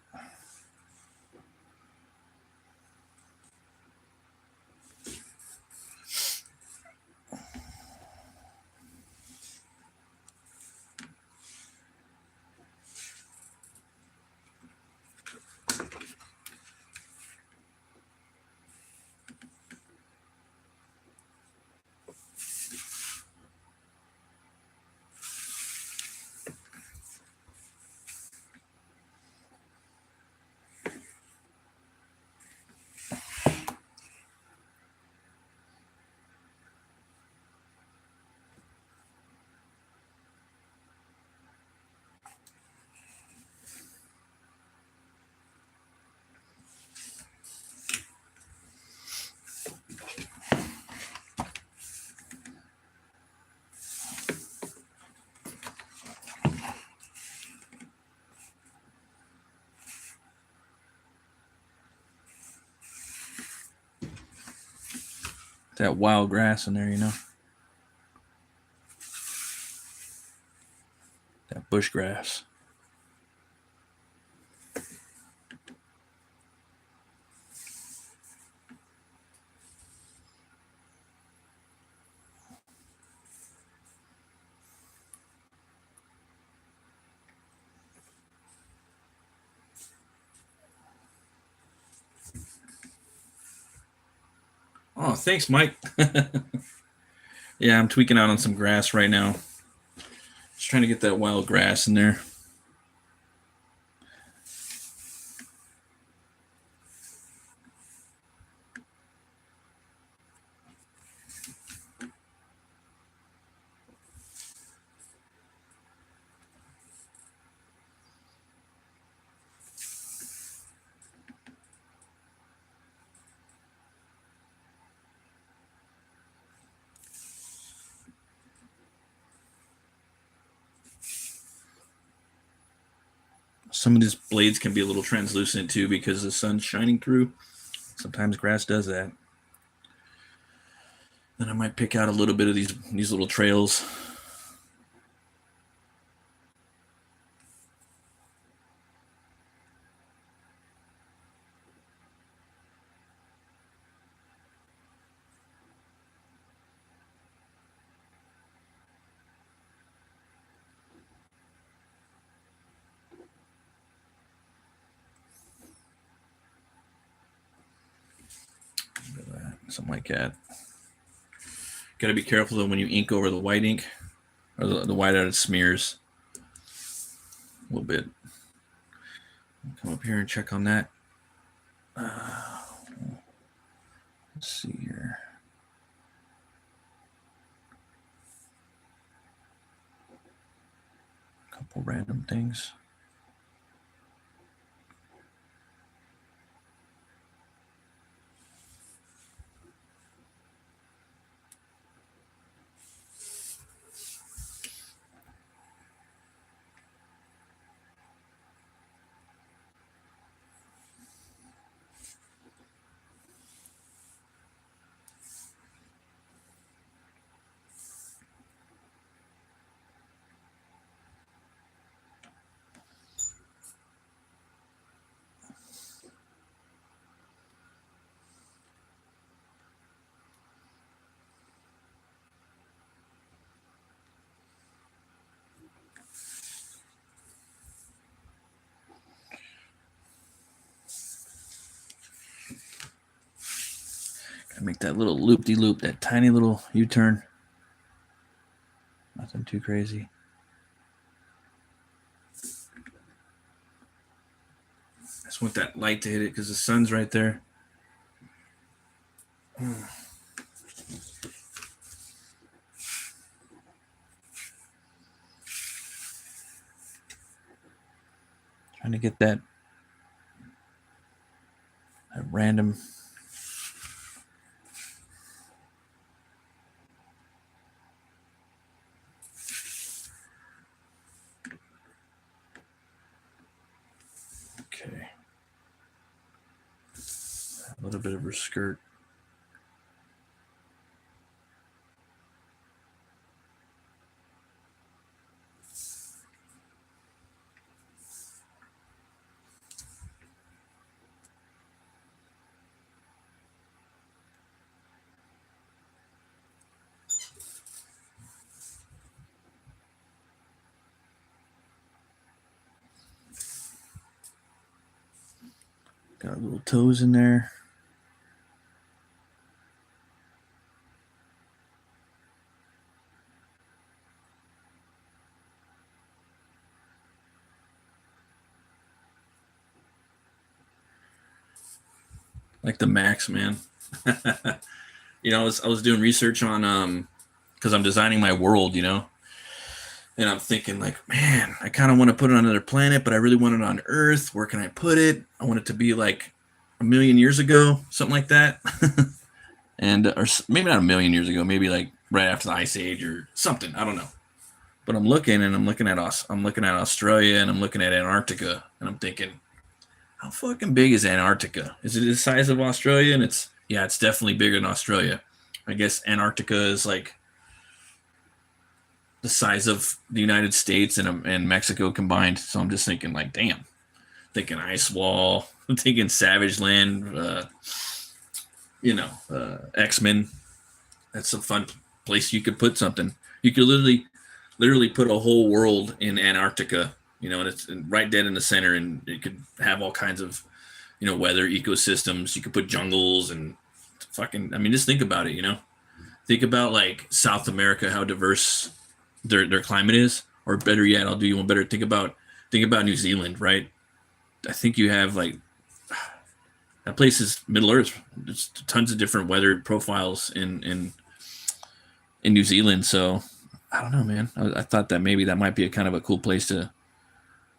That wild grass in there, you know. That bush grass. Oh, thanks, Mike. Yeah, I'm tweaking out on some grass right now. Just trying to get that wild grass in there. Some of these blades can be a little translucent too because the sun's shining through. Sometimes grass does that. Then I might pick out a little bit of these little trails. Something like that. Got to be careful though when you ink over the white ink or the white out, it smears a little bit. Come up here and check on that. Let's see here. A couple random things. Make that little loop-de-loop, that tiny little U-turn. Nothing too crazy. I just want that light to hit it because the sun's right there. Trying to get that random A little bit of her skirt. Got little toes in there. Like the Max, man. You know, I was doing research on because I'm designing my world, you know, and I'm thinking like, man, I kind of want to put it on another planet, but I really want it on Earth. Where can I put it? I want it to be like a million years ago, something like that, and or maybe not a million years ago, maybe like right after the Ice Age or something. I don't know. But I'm looking and I'm looking at Australia and I'm looking at Antarctica and I'm thinking, how fucking big is Antarctica? Is it the size of Australia? And it's definitely bigger than Australia. I guess Antarctica is like the size of the United States and Mexico combined. So I'm just thinking like, damn, thinking ice wall, I'm thinking Savage Land, X-Men. That's a fun place you could put something. You could literally put a whole world in Antarctica, you know, and it's right dead in the center, and it could have all kinds of, you know, weather ecosystems. You could put jungles and fucking. I mean, just think about it. You know, think about like South America, how diverse their climate is, or better yet, I'll do you one better. Think about New Zealand, right? I think you have like that place is Middle Earth. There's tons of different weather profiles in New Zealand, so I don't know, man. I thought that maybe that might be a kind of a cool place to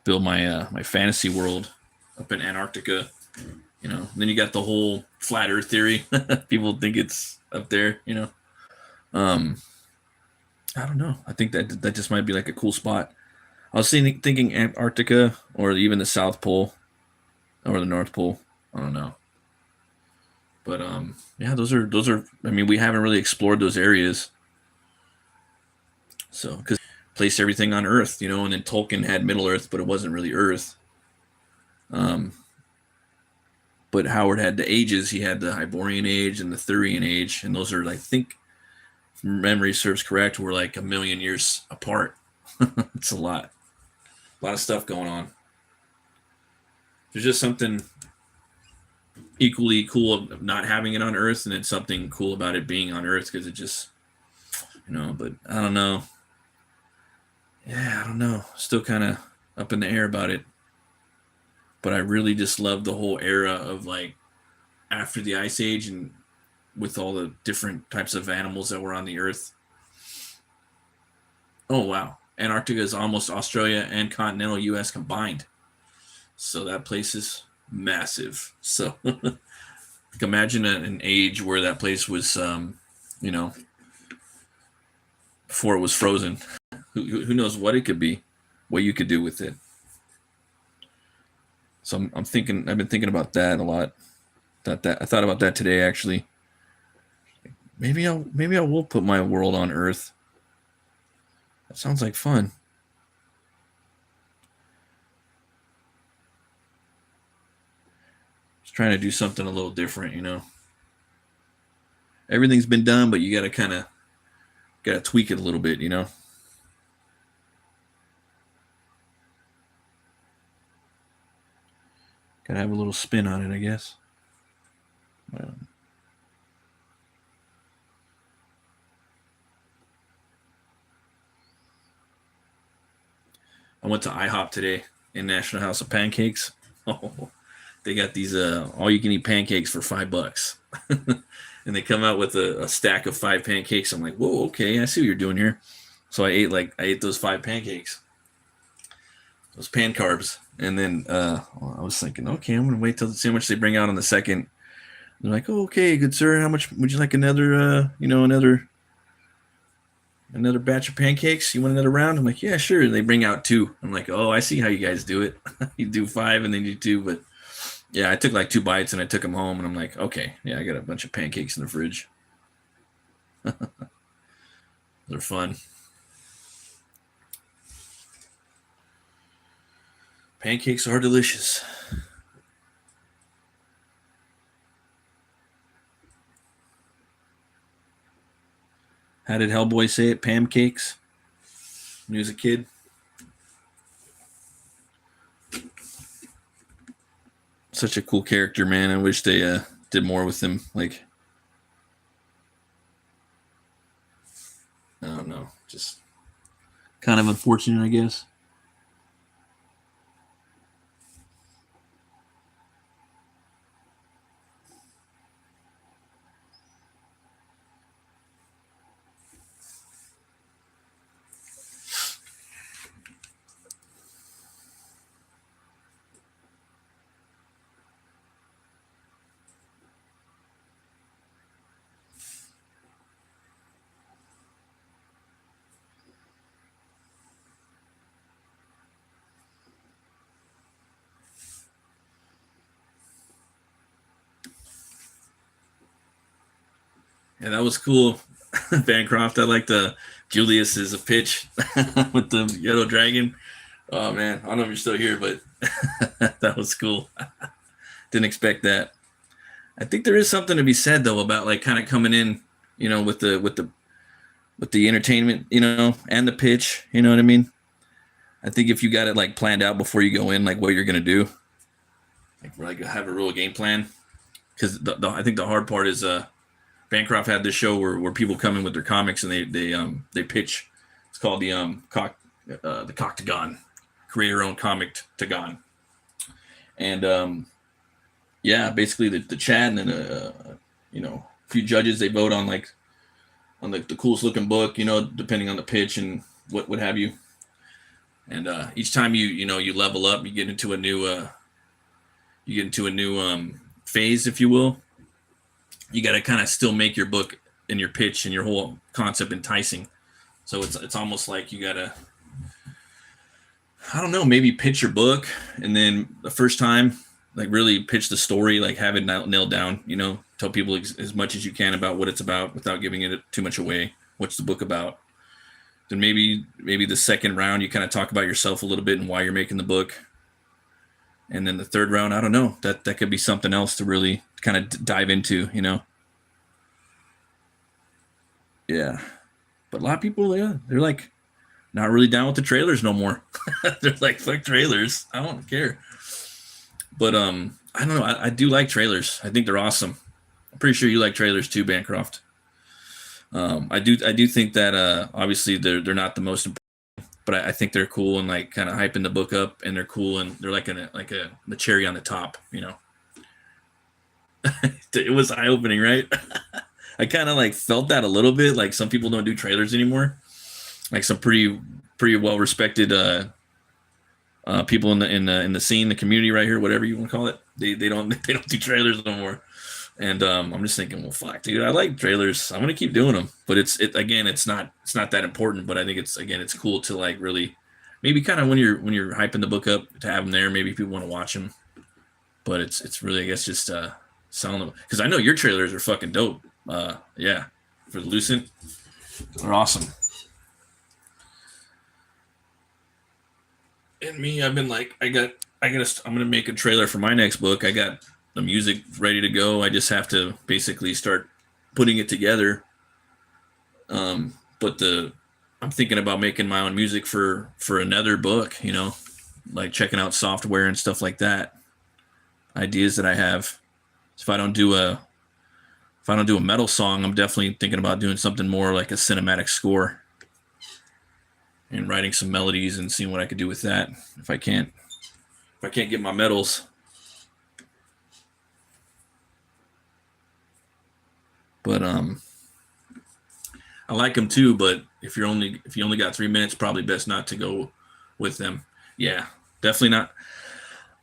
build my my fantasy world up in Antarctica. You know, and then you got the whole flat Earth theory. People think it's up there. You know, um, I don't know. I think that just might be like a cool spot. I was thinking Antarctica or even the South Pole or the North Pole. I don't know, but yeah, those are. I mean, we haven't really explored those areas. So, because place everything on Earth, you know, and then Tolkien had Middle Earth, but it wasn't really Earth. Um, but Howard had the ages. He had the Hyborian age and the Thurian age, and those are, I think, if memory serves correct, were like a million years apart. It's a lot of stuff going on. There's just something equally cool of not having it on Earth, and then something cool about it being on Earth because it just, you know. But I don't know. Yeah, I don't know. Still kind of up in the air about it. But I really just love the whole era of like after the Ice Age and with all the different types of animals that were on the Earth. Oh wow, Antarctica is almost Australia and continental U.S. combined. So that place is massive. So imagine an age where that place was, you know, before it was frozen. Who knows what it could be, what you could do with it. So I'm thinking. I've been thinking about that a lot. That I thought about that today actually. Maybe I will put my world on Earth. That sounds like fun. Just trying to do something a little different, you know. Everything's been done, but you got to tweak it a little bit, you know. Got to have a little spin on it, I guess. Well, I went to IHOP today in National House of Pancakes. Oh, they got these all you can eat pancakes for $5. And they come out with a stack of five pancakes. I'm like, whoa, okay, I see what you're doing here. So I ate those five pancakes, those pan carbs, and then I was thinking, okay, I'm gonna wait till see how much they bring out on the second. They're like, oh, okay, good sir, how much would you like another another batch of pancakes? You want another round? I'm like, yeah, sure. And they bring out two. I'm like, oh, I see how you guys do it. You do five and then you do two, but Yeah, I took like 2 bites and I took them home, and I'm like, okay, yeah, I got a bunch of pancakes in the fridge. They're fun. Pancakes are delicious. How did Hellboy say it? Pancakes? When he was a kid? Such a cool character, man. I wish they did more with him. Like, I don't know. Just kind of unfortunate, I guess. Yeah, that was cool. Bancroft, I like the Julius is a pitch with the yellow dragon. Oh man, I don't know if you're still here, but that was cool. Didn't expect that. I think there is something to be said though about like kind of coming in, with the entertainment, and the pitch. You know what I mean? I think if you got it like planned out before you go in, like what you're gonna do, like have a real game plan. Because I think the hard part is Bancroft had this show where people come in with their comics and they pitch. It's called the Coctagon, create your own comic Tagon, and yeah, basically the chat and then a few judges, they vote on like on the coolest looking book, depending on the pitch and what have you. And each time you level up, you get into a new phase, if you will. You got to kind of still make your book and your pitch and your whole concept enticing. So it's almost like you got to, I don't know, maybe pitch your book, and then the first time, like really pitch the story, like have it nailed down, tell people as much as you can about what it's about without giving it too much away. What's the book about? Then maybe the second round, you kind of talk about yourself a little bit and why you're making the book. And then the third round, I don't know, that could be something else to really kind of dive into, Yeah. But a lot of people, yeah, they're like not really down with the trailers no more. They're like, fuck trailers. I don't care. But I don't know. I do like trailers. I think they're awesome. I'm pretty sure you like trailers too, Bancroft. I do think that obviously they're not the most important, but I think they're cool and like kind of hyping the book up, and they're cool and they're like the cherry on the top. It was eye opening, right? I kind of like felt that a little bit. Like some people don't do trailers anymore. Like some pretty well respected people in the scene, the community right here, whatever you want to call it. They don't do trailers no more. And I'm just thinking, well, fuck, dude, I like trailers. I'm gonna keep doing them, but it's not that important. But I think it's cool to like really, maybe kind of when you're hyping the book up to have them there. Maybe people want to watch them, but it's really, I guess, just selling them, because I know your trailers are fucking dope. Yeah, for the Lucent, they're awesome. And me, I've been like, I'm gonna make a trailer for my next book. I got the music ready to go. I just have to basically start putting it together. But I'm thinking about making my own music for another book. Like checking out software and stuff like that. Ideas that I have. If I don't do a metal song, I'm definitely thinking about doing something more like a cinematic score and writing some melodies and seeing what I could do with that. If I can't get my medals. But I like them too, but if you only got 3 minutes, probably best not to go with them. Yeah, definitely not.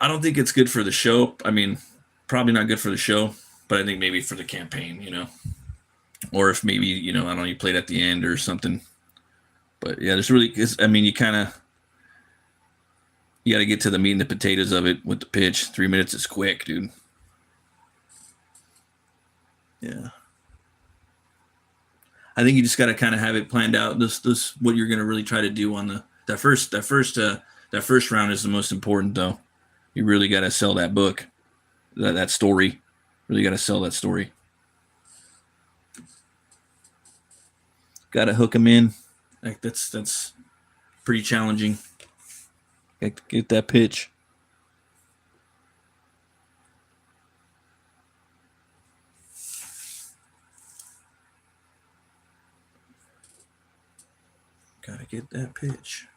I don't think it's good for the show. I mean, probably not good for the show, but I think maybe for the campaign, or if maybe, I don't know, you played at the end or something. But yeah, there's really, I mean, you kind of, You got to get to the meat and the potatoes of it with the pitch. 3 minutes is quick, dude. Yeah. I think you just got to kind of have it planned out. This what you're going to really try to do on that first round is the most important, though. You really got to sell that book, that story. Really got to sell that story. Got to hook them in. Like that's pretty challenging. Get that pitch. Got to get that pitch.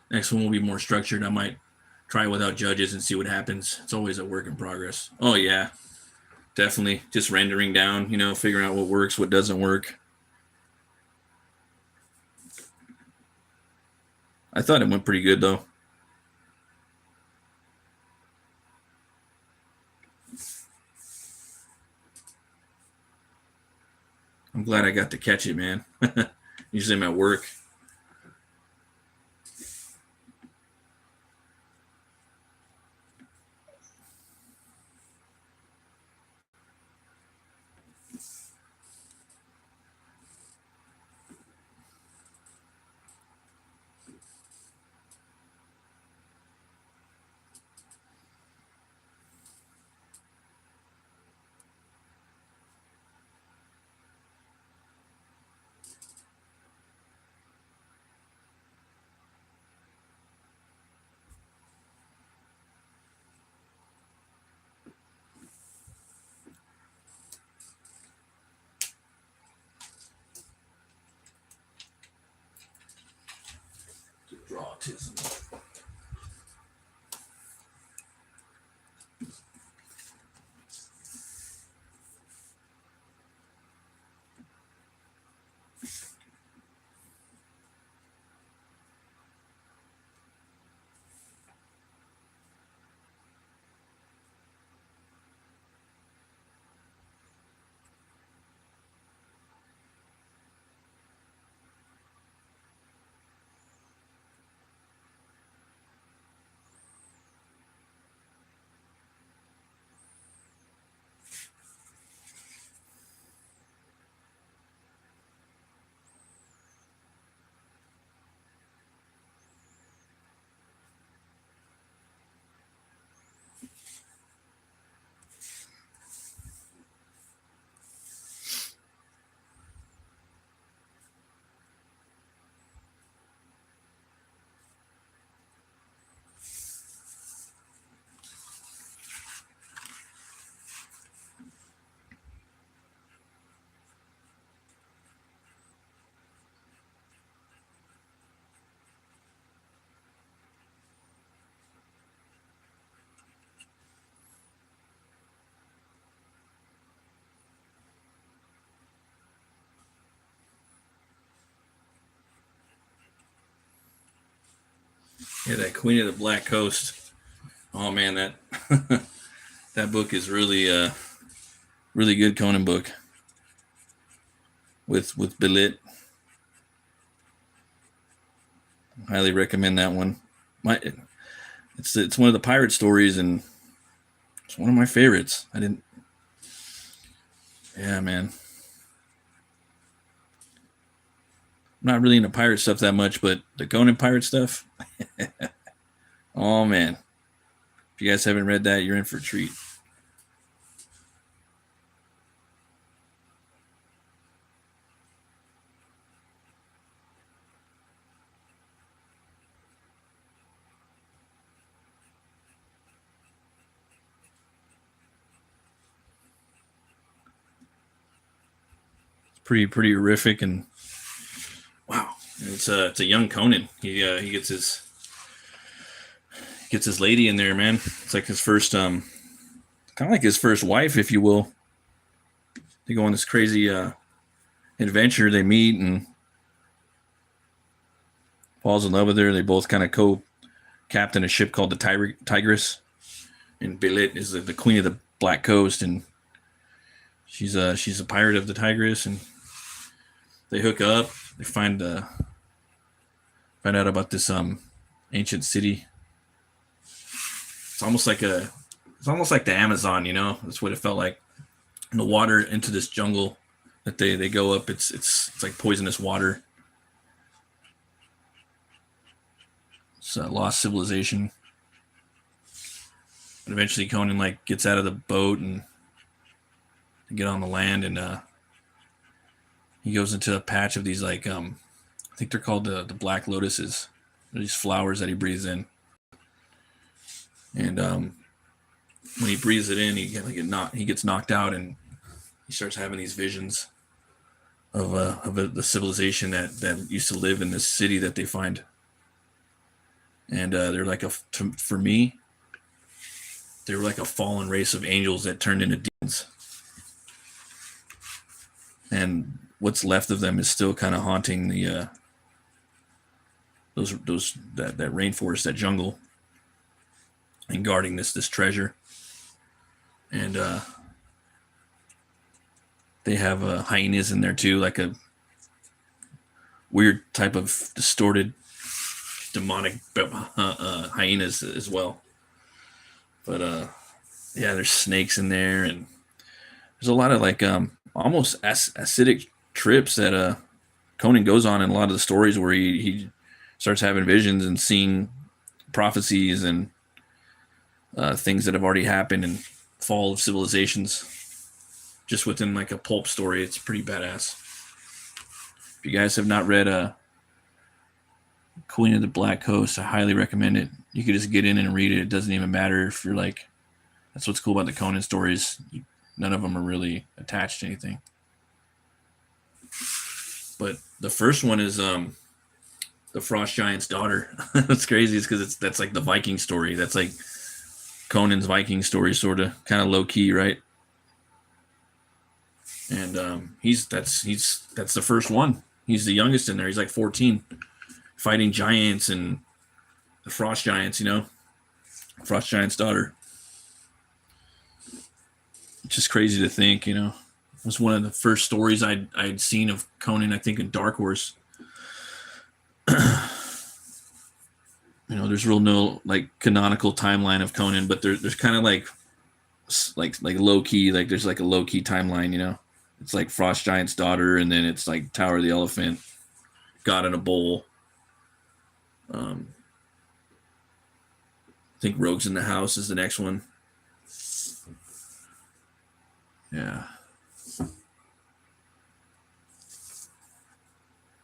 Next one will be more structured. I might try without judges and see what happens. It's always a work in progress. Oh, yeah. Definitely. Just rendering down, figuring out what works, what doesn't work. I thought it went pretty good, though. I'm glad I got to catch it, man. Usually I'm at work. Autism. Yeah, that Queen of the Black Coast. Oh man, that that book is really really good Conan book. With Belit. Highly recommend that one. It's one of the pirate stories and it's one of my favorites. Yeah, man. I'm not really into pirate stuff that much, but the Conan pirate stuff. Oh man. If you guys haven't read that, you're in for a treat. It's pretty horrific and wow. It's a young Conan. He gets his lady in there, man. It's like his first kind of like his first wife, if you will. they go on this crazy adventure. They meet and falls in love with her. They both kind of co-captain a ship called the Tigress, and Belit is the queen of the Black Coast, and she's a pirate of the Tigress, and they hook up. They find out about this ancient city. It's almost like the Amazon, you know. That's what it felt like. In the water into this jungle that they go up. It's like poisonous water. It's a lost civilization. And eventually Conan like gets out of the boat and get on the land, and he goes into a patch of these like I think they're called the black lotuses. They're these flowers that he breathes in, and when he breathes it in, he gets knocked out, and he starts having these visions of the civilization that used to live in this city that they find, and they're like for me, they were like a fallen race of angels that turned into demons, and what's left of them is still kind of haunting the that rainforest, that jungle, and guarding this treasure. And they have hyenas in there too, like a weird type of distorted demonic hyenas as well. But yeah, there's snakes in there, and there's a lot of like almost acidic trips that Conan goes on in a lot of the stories, where he starts having visions and seeing prophecies and things that have already happened and fall of civilizations just within like a pulp story. It's pretty badass. If you guys have not read Queen of the Black Coast, I highly recommend it. You could just get in and read it. It doesn't even matter if you're like, that's what's cool about the Conan stories. None of them are really attached to anything. But the first one is the Frost Giant's daughter. What's crazy is because that's like the Viking story. That's like Conan's Viking story, sort of, kind of low key, right? And that's the first one. He's the youngest in there. He's like 14, fighting giants and the Frost Giants. You know, Frost Giant's daughter. It's just crazy to think. You know, it was one of the first stories I'd seen of Conan, I think, in Dark Horse. You know, there's real no like canonical timeline of Conan, but there's kind of like low key, like there's like a low key timeline. You know, it's like Frost Giant's daughter, and then it's like Tower of the Elephant, God in a Bowl. I think Rogues in the House is the next one. Yeah.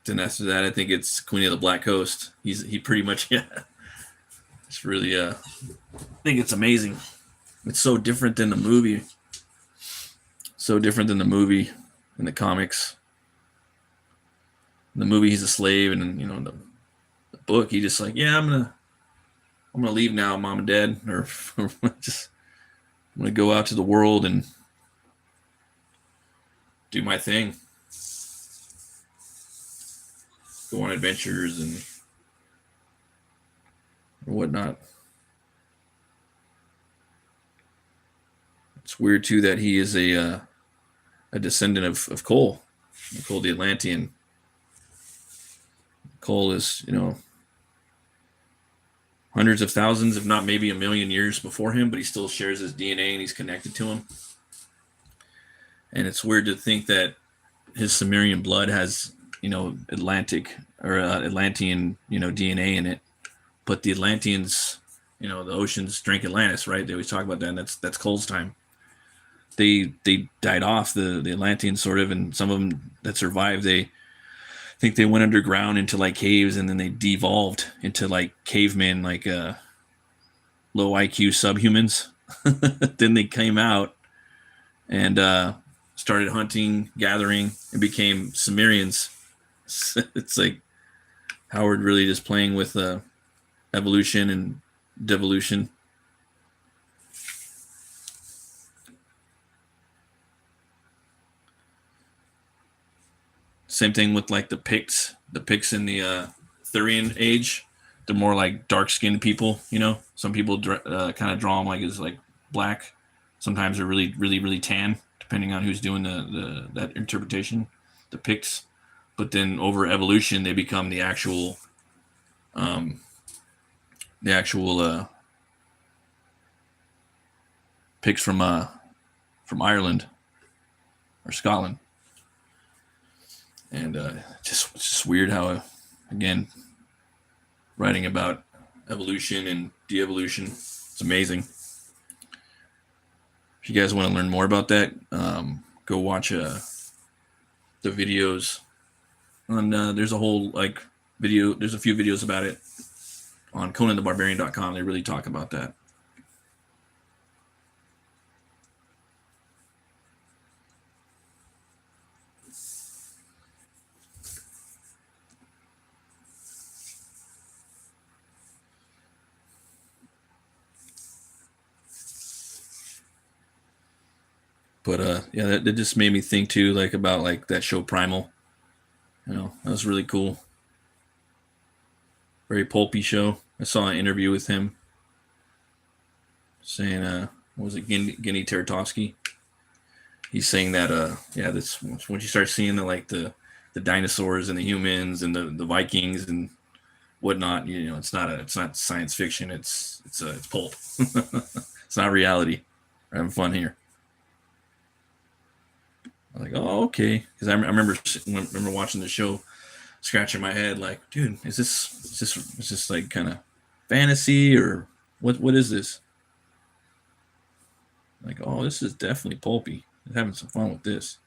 Then after that, I think it's Queen of the Black Coast. He pretty much, yeah. It's really I think it's amazing. It's so different than the movie. So different than the movie in the comics. In the movie, he's a slave, and you know, in the book, he just like, yeah, I'm gonna leave now, Mom and Dad, or just I'm gonna go out to the world and do my thing, go on adventures and or whatnot. It's weird too that he is a descendant of Cole the Atlantean. Cole is, you know, hundreds of thousands, if not maybe a million years before him, but he still shares his DNA and he's connected to him. And it's weird to think that his Cimmerian blood has, you know, Atlantic or Atlantean, you know, DNA in it. But the Atlanteans, you know, the oceans drank Atlantis, right? They always talk about that, and that's Cole's time. They died off, the Atlanteans, sort of, and some of them that survived, they think they went underground into like caves, and then they devolved into like cavemen, like low IQ subhumans. Then they came out and started hunting, gathering, and became Cimmerians. It's like Howard really just playing with evolution and devolution. Same thing with like the Picts. The Picts in the Thurian age, they're more like dark-skinned people. You know, some people kind of draw them like as like black. Sometimes they're really, really, really tan, depending on who's doing that interpretation. The Picts, but then over evolution, they become the actual Picts from Ireland or Scotland, and it's just weird how again writing about evolution and de-evolution, it's amazing. If you guys want to learn more about that, go watch the videos on there's a whole there's a few videos about it on ConanTheBarbarian.com. They really talk about that. But yeah, that just made me think too, like about like that show Primal. You know, that was really cool. Very pulpy show. I saw an interview with him saying, what was it, Guinea Teretovsky? He's saying that, yeah, this once you start seeing the dinosaurs and the humans and the Vikings and whatnot, you know, it's not science fiction. It's pulp. It's not reality. We're having fun here. I was like, oh, okay, because I remember watching the show, scratching my head, like, dude, is this like kind of fantasy or what is this? Like, oh, this is definitely pulpy. I'm having some fun with this.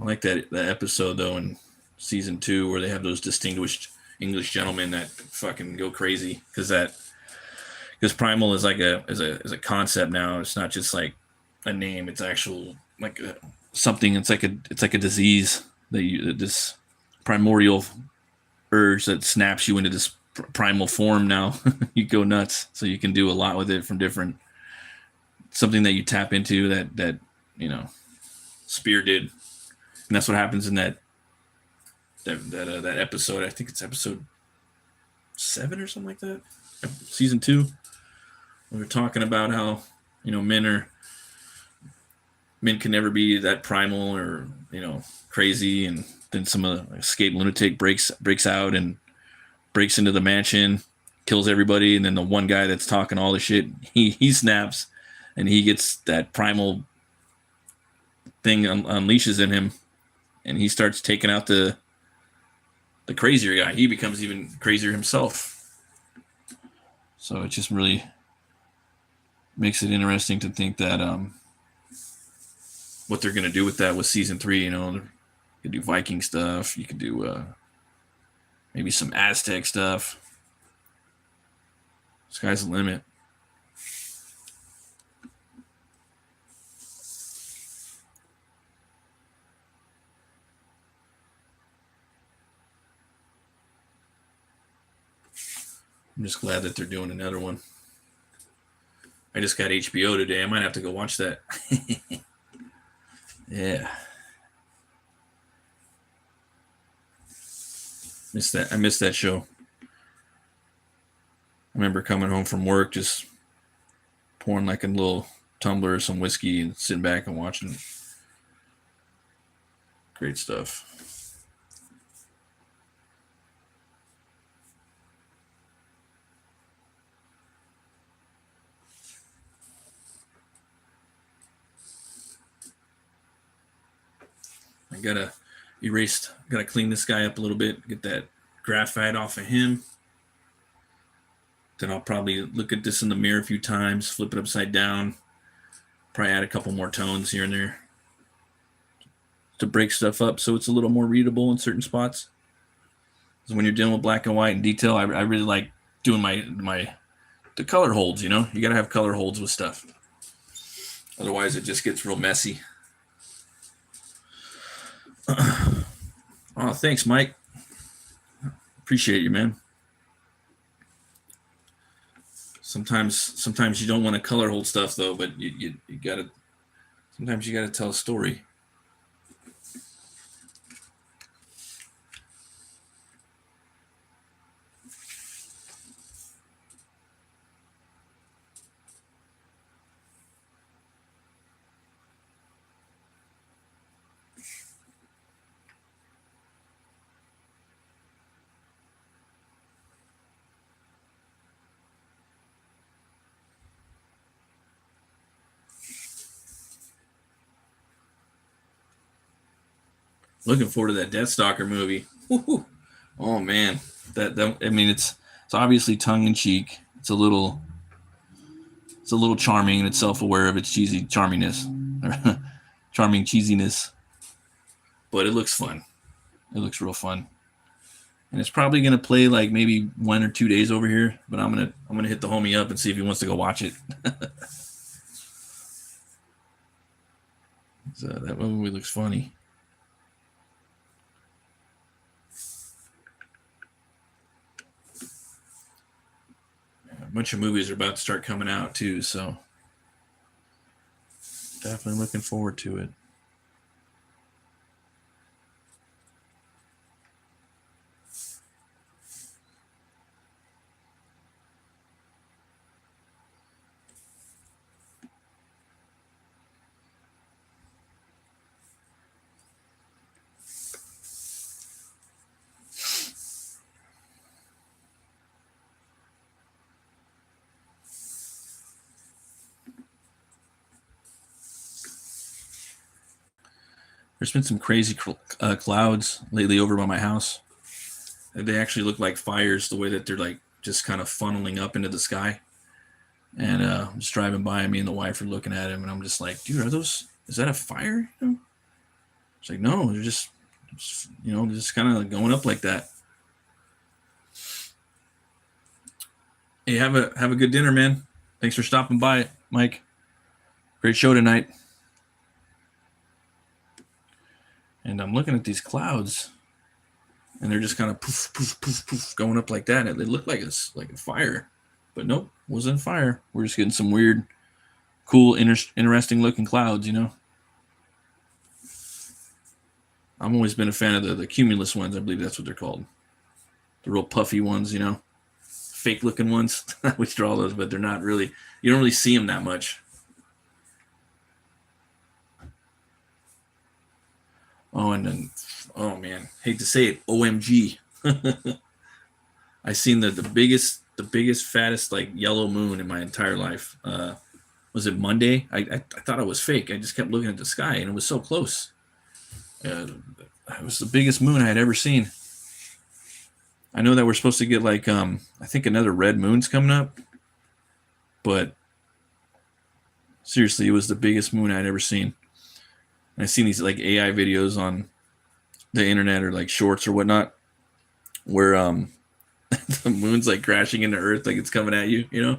I like that episode though in season 2 where they have those distinguished English gentlemen that fucking go crazy because Primal is like a concept now. It's not just like a name. It's actual like something. It's like a disease this primordial urge that snaps you into this primal form. Now you go nuts. So you can do a lot with it from different something that you tap into that you know Spear did, and that's what happens in that episode. I think it's episode 7 or something like that. Season 2. We were talking about how, you know, men can never be that primal or, you know, crazy, and then some escaped lunatic breaks out and breaks into the mansion, kills everybody, and then the one guy that's talking all the shit, he snaps, and he gets that primal thing unleashes in him, and he starts taking out the crazier guy. He becomes even crazier himself. So it just really makes it interesting to think that what they're going to do with that with season 3. You know, you could do Viking stuff. You could do maybe some Aztec stuff. Sky's the limit. I'm just glad that they're doing another one. I just got HBO today. I might have to go watch that. Yeah. I missed that show. I remember coming home from work, just pouring like a little tumbler of some whiskey and sitting back and watching. Great stuff. I gotta clean this guy up a little bit, get that graphite off of him. Then I'll probably look at this in the mirror a few times, flip it upside down, probably add a couple more tones here and there to break stuff up so it's a little more readable in certain spots. Because when you're dealing with black and white and detail, I really like doing the color holds, you know? You gotta have color holds with stuff. Otherwise it just gets real messy. Oh, thanks, Mike. Appreciate you, man. Sometimes you don't want to color hold stuff though, but you gotta Sometimes you got to tell a story. Looking forward to that Deathstalker movie. Woo-hoo. Oh man, that I mean, it's obviously tongue in cheek. It's a little charming and it's self aware of its cheesy charminess, charming cheesiness. But it looks fun. It looks real fun, and it's probably gonna play like maybe 1 or 2 days over here. But I'm gonna hit the homie up and see if he wants to go watch it. So that movie looks funny. A bunch of movies are about to start coming out too, so definitely looking forward to it. There's been some crazy clouds lately over by my house. They actually look like fires the way that they're like just kind of funneling up into the sky. And I'm just driving by, and me and the wife are looking at him, and I'm just like, dude, is that a fire? You know? It's like, no, they're just just kind of going up like that. Hey, have a good dinner, man. Thanks for stopping by, Mike. Great show tonight. And I'm looking at these clouds, and they're just kind of poof, poof, poof, poof, going up like that. And they look like it's like a fire, but nope, wasn't fire. We're just getting some weird, cool, interesting looking clouds, you know. I've always been a fan of the cumulus ones. I believe that's what they're called. The real puffy ones, you know, fake looking ones. We draw those, but they're not really. You don't really see them that much. Oh, and then, oh man, hate to say it, OMG. I seen the biggest, fattest like yellow moon in my entire life. Was it Monday? I thought it was fake. I just kept looking at the sky, and it was so close. It was the biggest moon I had ever seen. I know that we're supposed to get like I think another red moon's coming up, but seriously, it was the biggest moon I'd ever seen. And I've seen these like AI videos on the internet or like shorts or whatnot, where the moon's like crashing into Earth, like it's coming at you, you know.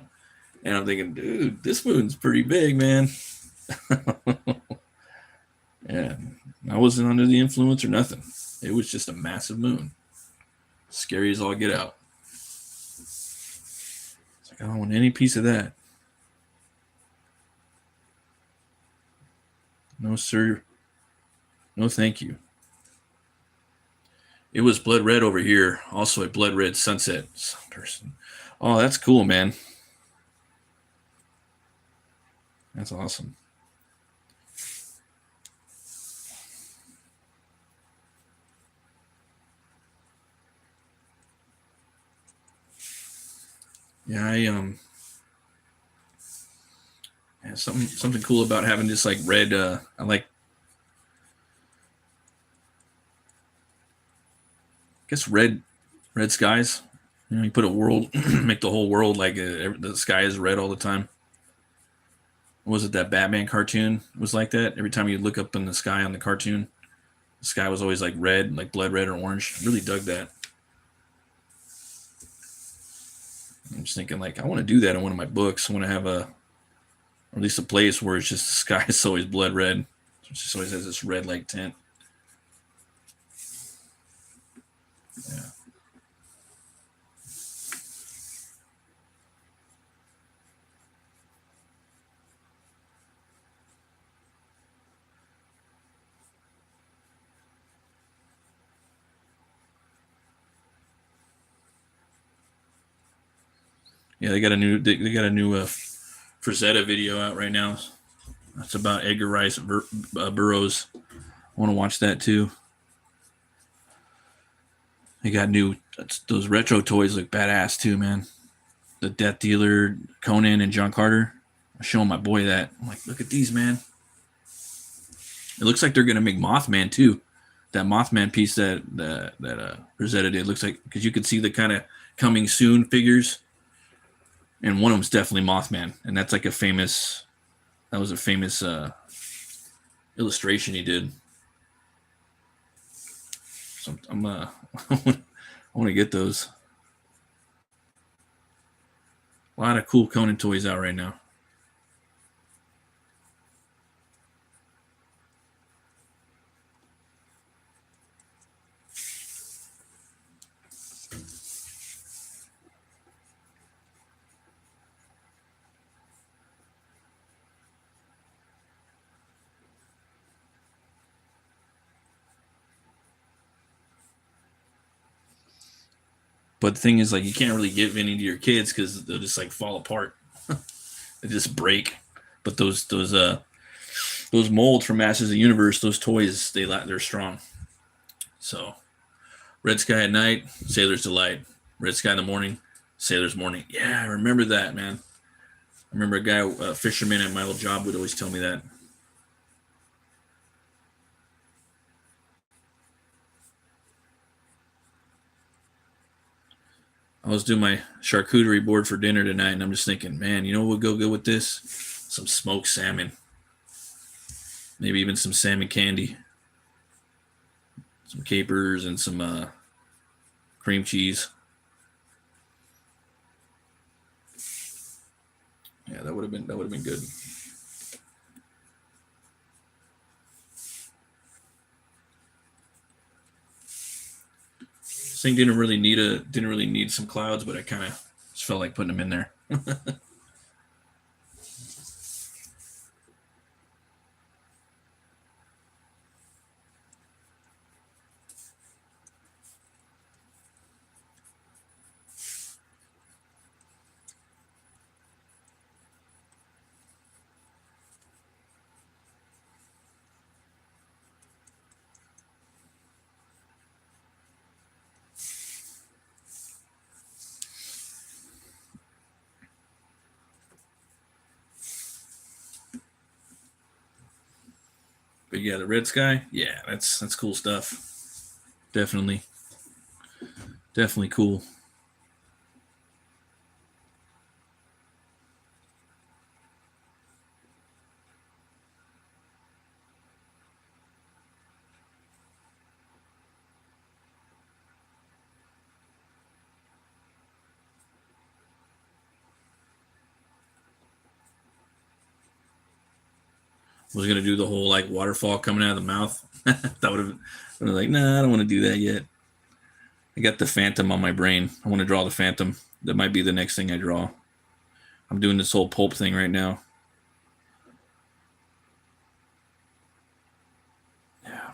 And I'm thinking, dude, this moon's pretty big, man. Yeah, I wasn't under the influence or nothing. It was just a massive moon, scary as all get out. It's like I don't want any piece of that. No, sir. No, thank you. It was blood red over here. Also a blood red sunset person. Oh, that's cool, man. That's awesome. Yeah, yeah, something cool about having this like red. I like. I guess red skies. You know, you put a world, make the whole world like the sky is red all the time. Was it that Batman cartoon? It was like that. Every time you look up in the sky on the cartoon, the sky was always like red, like blood red or orange. I really dug that. I'm just thinking like I want to do that in one of my books. I want to have or at least a place where it's just the sky is always blood red. It just always has this red like tint. Yeah. Yeah, they got a new Frazetta video out right now. That's about Edgar Rice Burroughs. I want to watch that too. They got new those retro toys look badass too, man. The Death Dealer, Conan, and John Carter. I'm showing my boy that. I'm like, look at these, man. It looks like they're gonna make Mothman too. That Mothman piece that Rosetta did looks like, because you could see the kind of coming soon figures, and one of them's definitely Mothman, and that's like a famous. That was a famous illustration he did. So I'm I want to get those. A lot of cool Conan toys out right now. But the thing is, like, you can't really give any to your kids because they'll just like fall apart. They just break. But those molds from Masters of the Universe, those toys, they're strong. So, Red Sky at night, Sailor's Delight. Red Sky in the morning, Sailor's Morning. Yeah, I remember that, man. I remember a fisherman at my old job would always tell me that. I was doing my charcuterie board for dinner tonight, and I'm just thinking, man, you know what would go good with this? Some smoked salmon. Maybe even some salmon candy. Some capers and some cream cheese. Yeah, that would have been good. This thing didn't really need some clouds, but I kind of just felt like putting them in there. But yeah, the Red Sky, yeah, that's cool stuff. Definitely, definitely cool. Was gonna do the whole like waterfall coming out of the mouth. That would have been like, nah, I don't want to do that yet. I got the Phantom on my brain. I want to draw the Phantom. That might be the next thing I draw. I'm doing this whole Pulp thing right now. Yeah.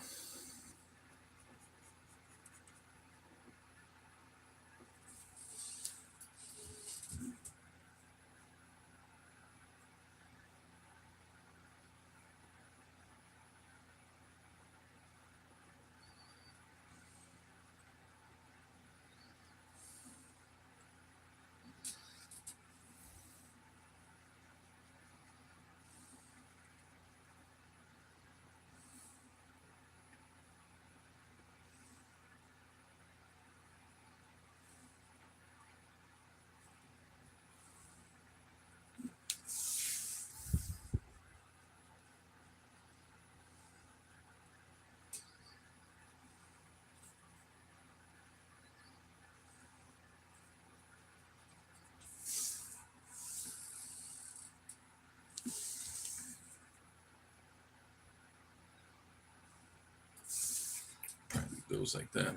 Those like that.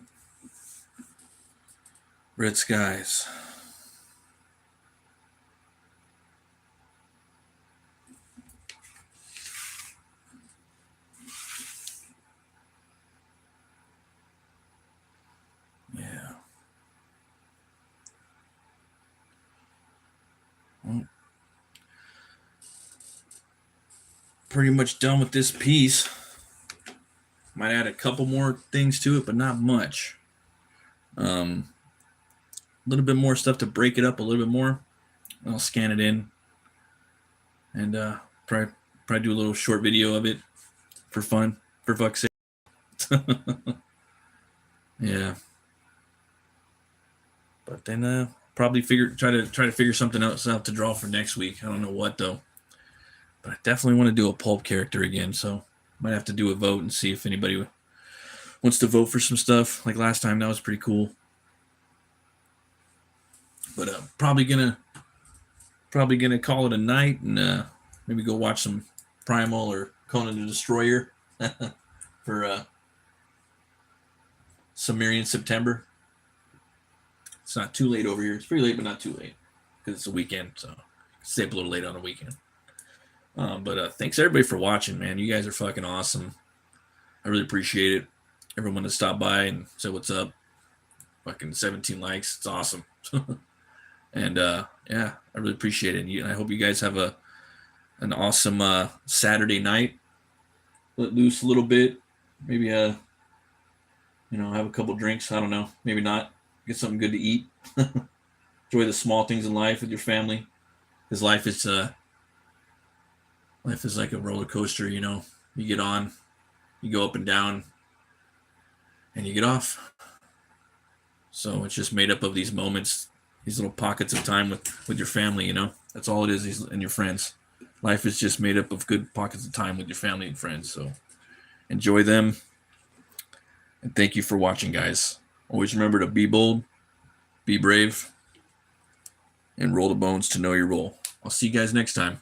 Red skies. Yeah. pretty much done with this piece. Might add a couple more things to it, but not much. A little bit more stuff to break it up a little bit more. I'll scan it in and probably do a little short video of it for fun, for fuck's sake. Yeah. But then probably try to figure something else out to draw for next week. I don't know what though. But I definitely want to do a Pulp character again, so might have to do a vote and see if anybody wants to vote for some stuff. Like last time, that was pretty cool. But probably gonna call it a night and maybe go watch some Primal or Conan the Destroyer for Cimmerian September. It's not too late over here. It's pretty late, but not too late because it's a weekend, so stay up a little late on the weekend. But thanks everybody for watching, man. You guys are fucking awesome. I really appreciate it. Everyone that stopped by and said what's up. Fucking 17 likes. It's awesome. And yeah, I really appreciate it. And I hope you guys have an awesome Saturday night. Let loose a little bit. Maybe have a couple drinks. I don't know. Maybe not. Get something good to eat. Enjoy the small things in life with your family. Because life is like a roller coaster, You get on, you go up and down, and you get off. So it's just made up of these moments, these little pockets of time with your family, That's all it is, and your friends. Life is just made up of good pockets of time with your family and friends. So enjoy them. And thank you for watching, guys. Always remember to be bold, be brave, and roll the bones to know your role. I'll see you guys next time.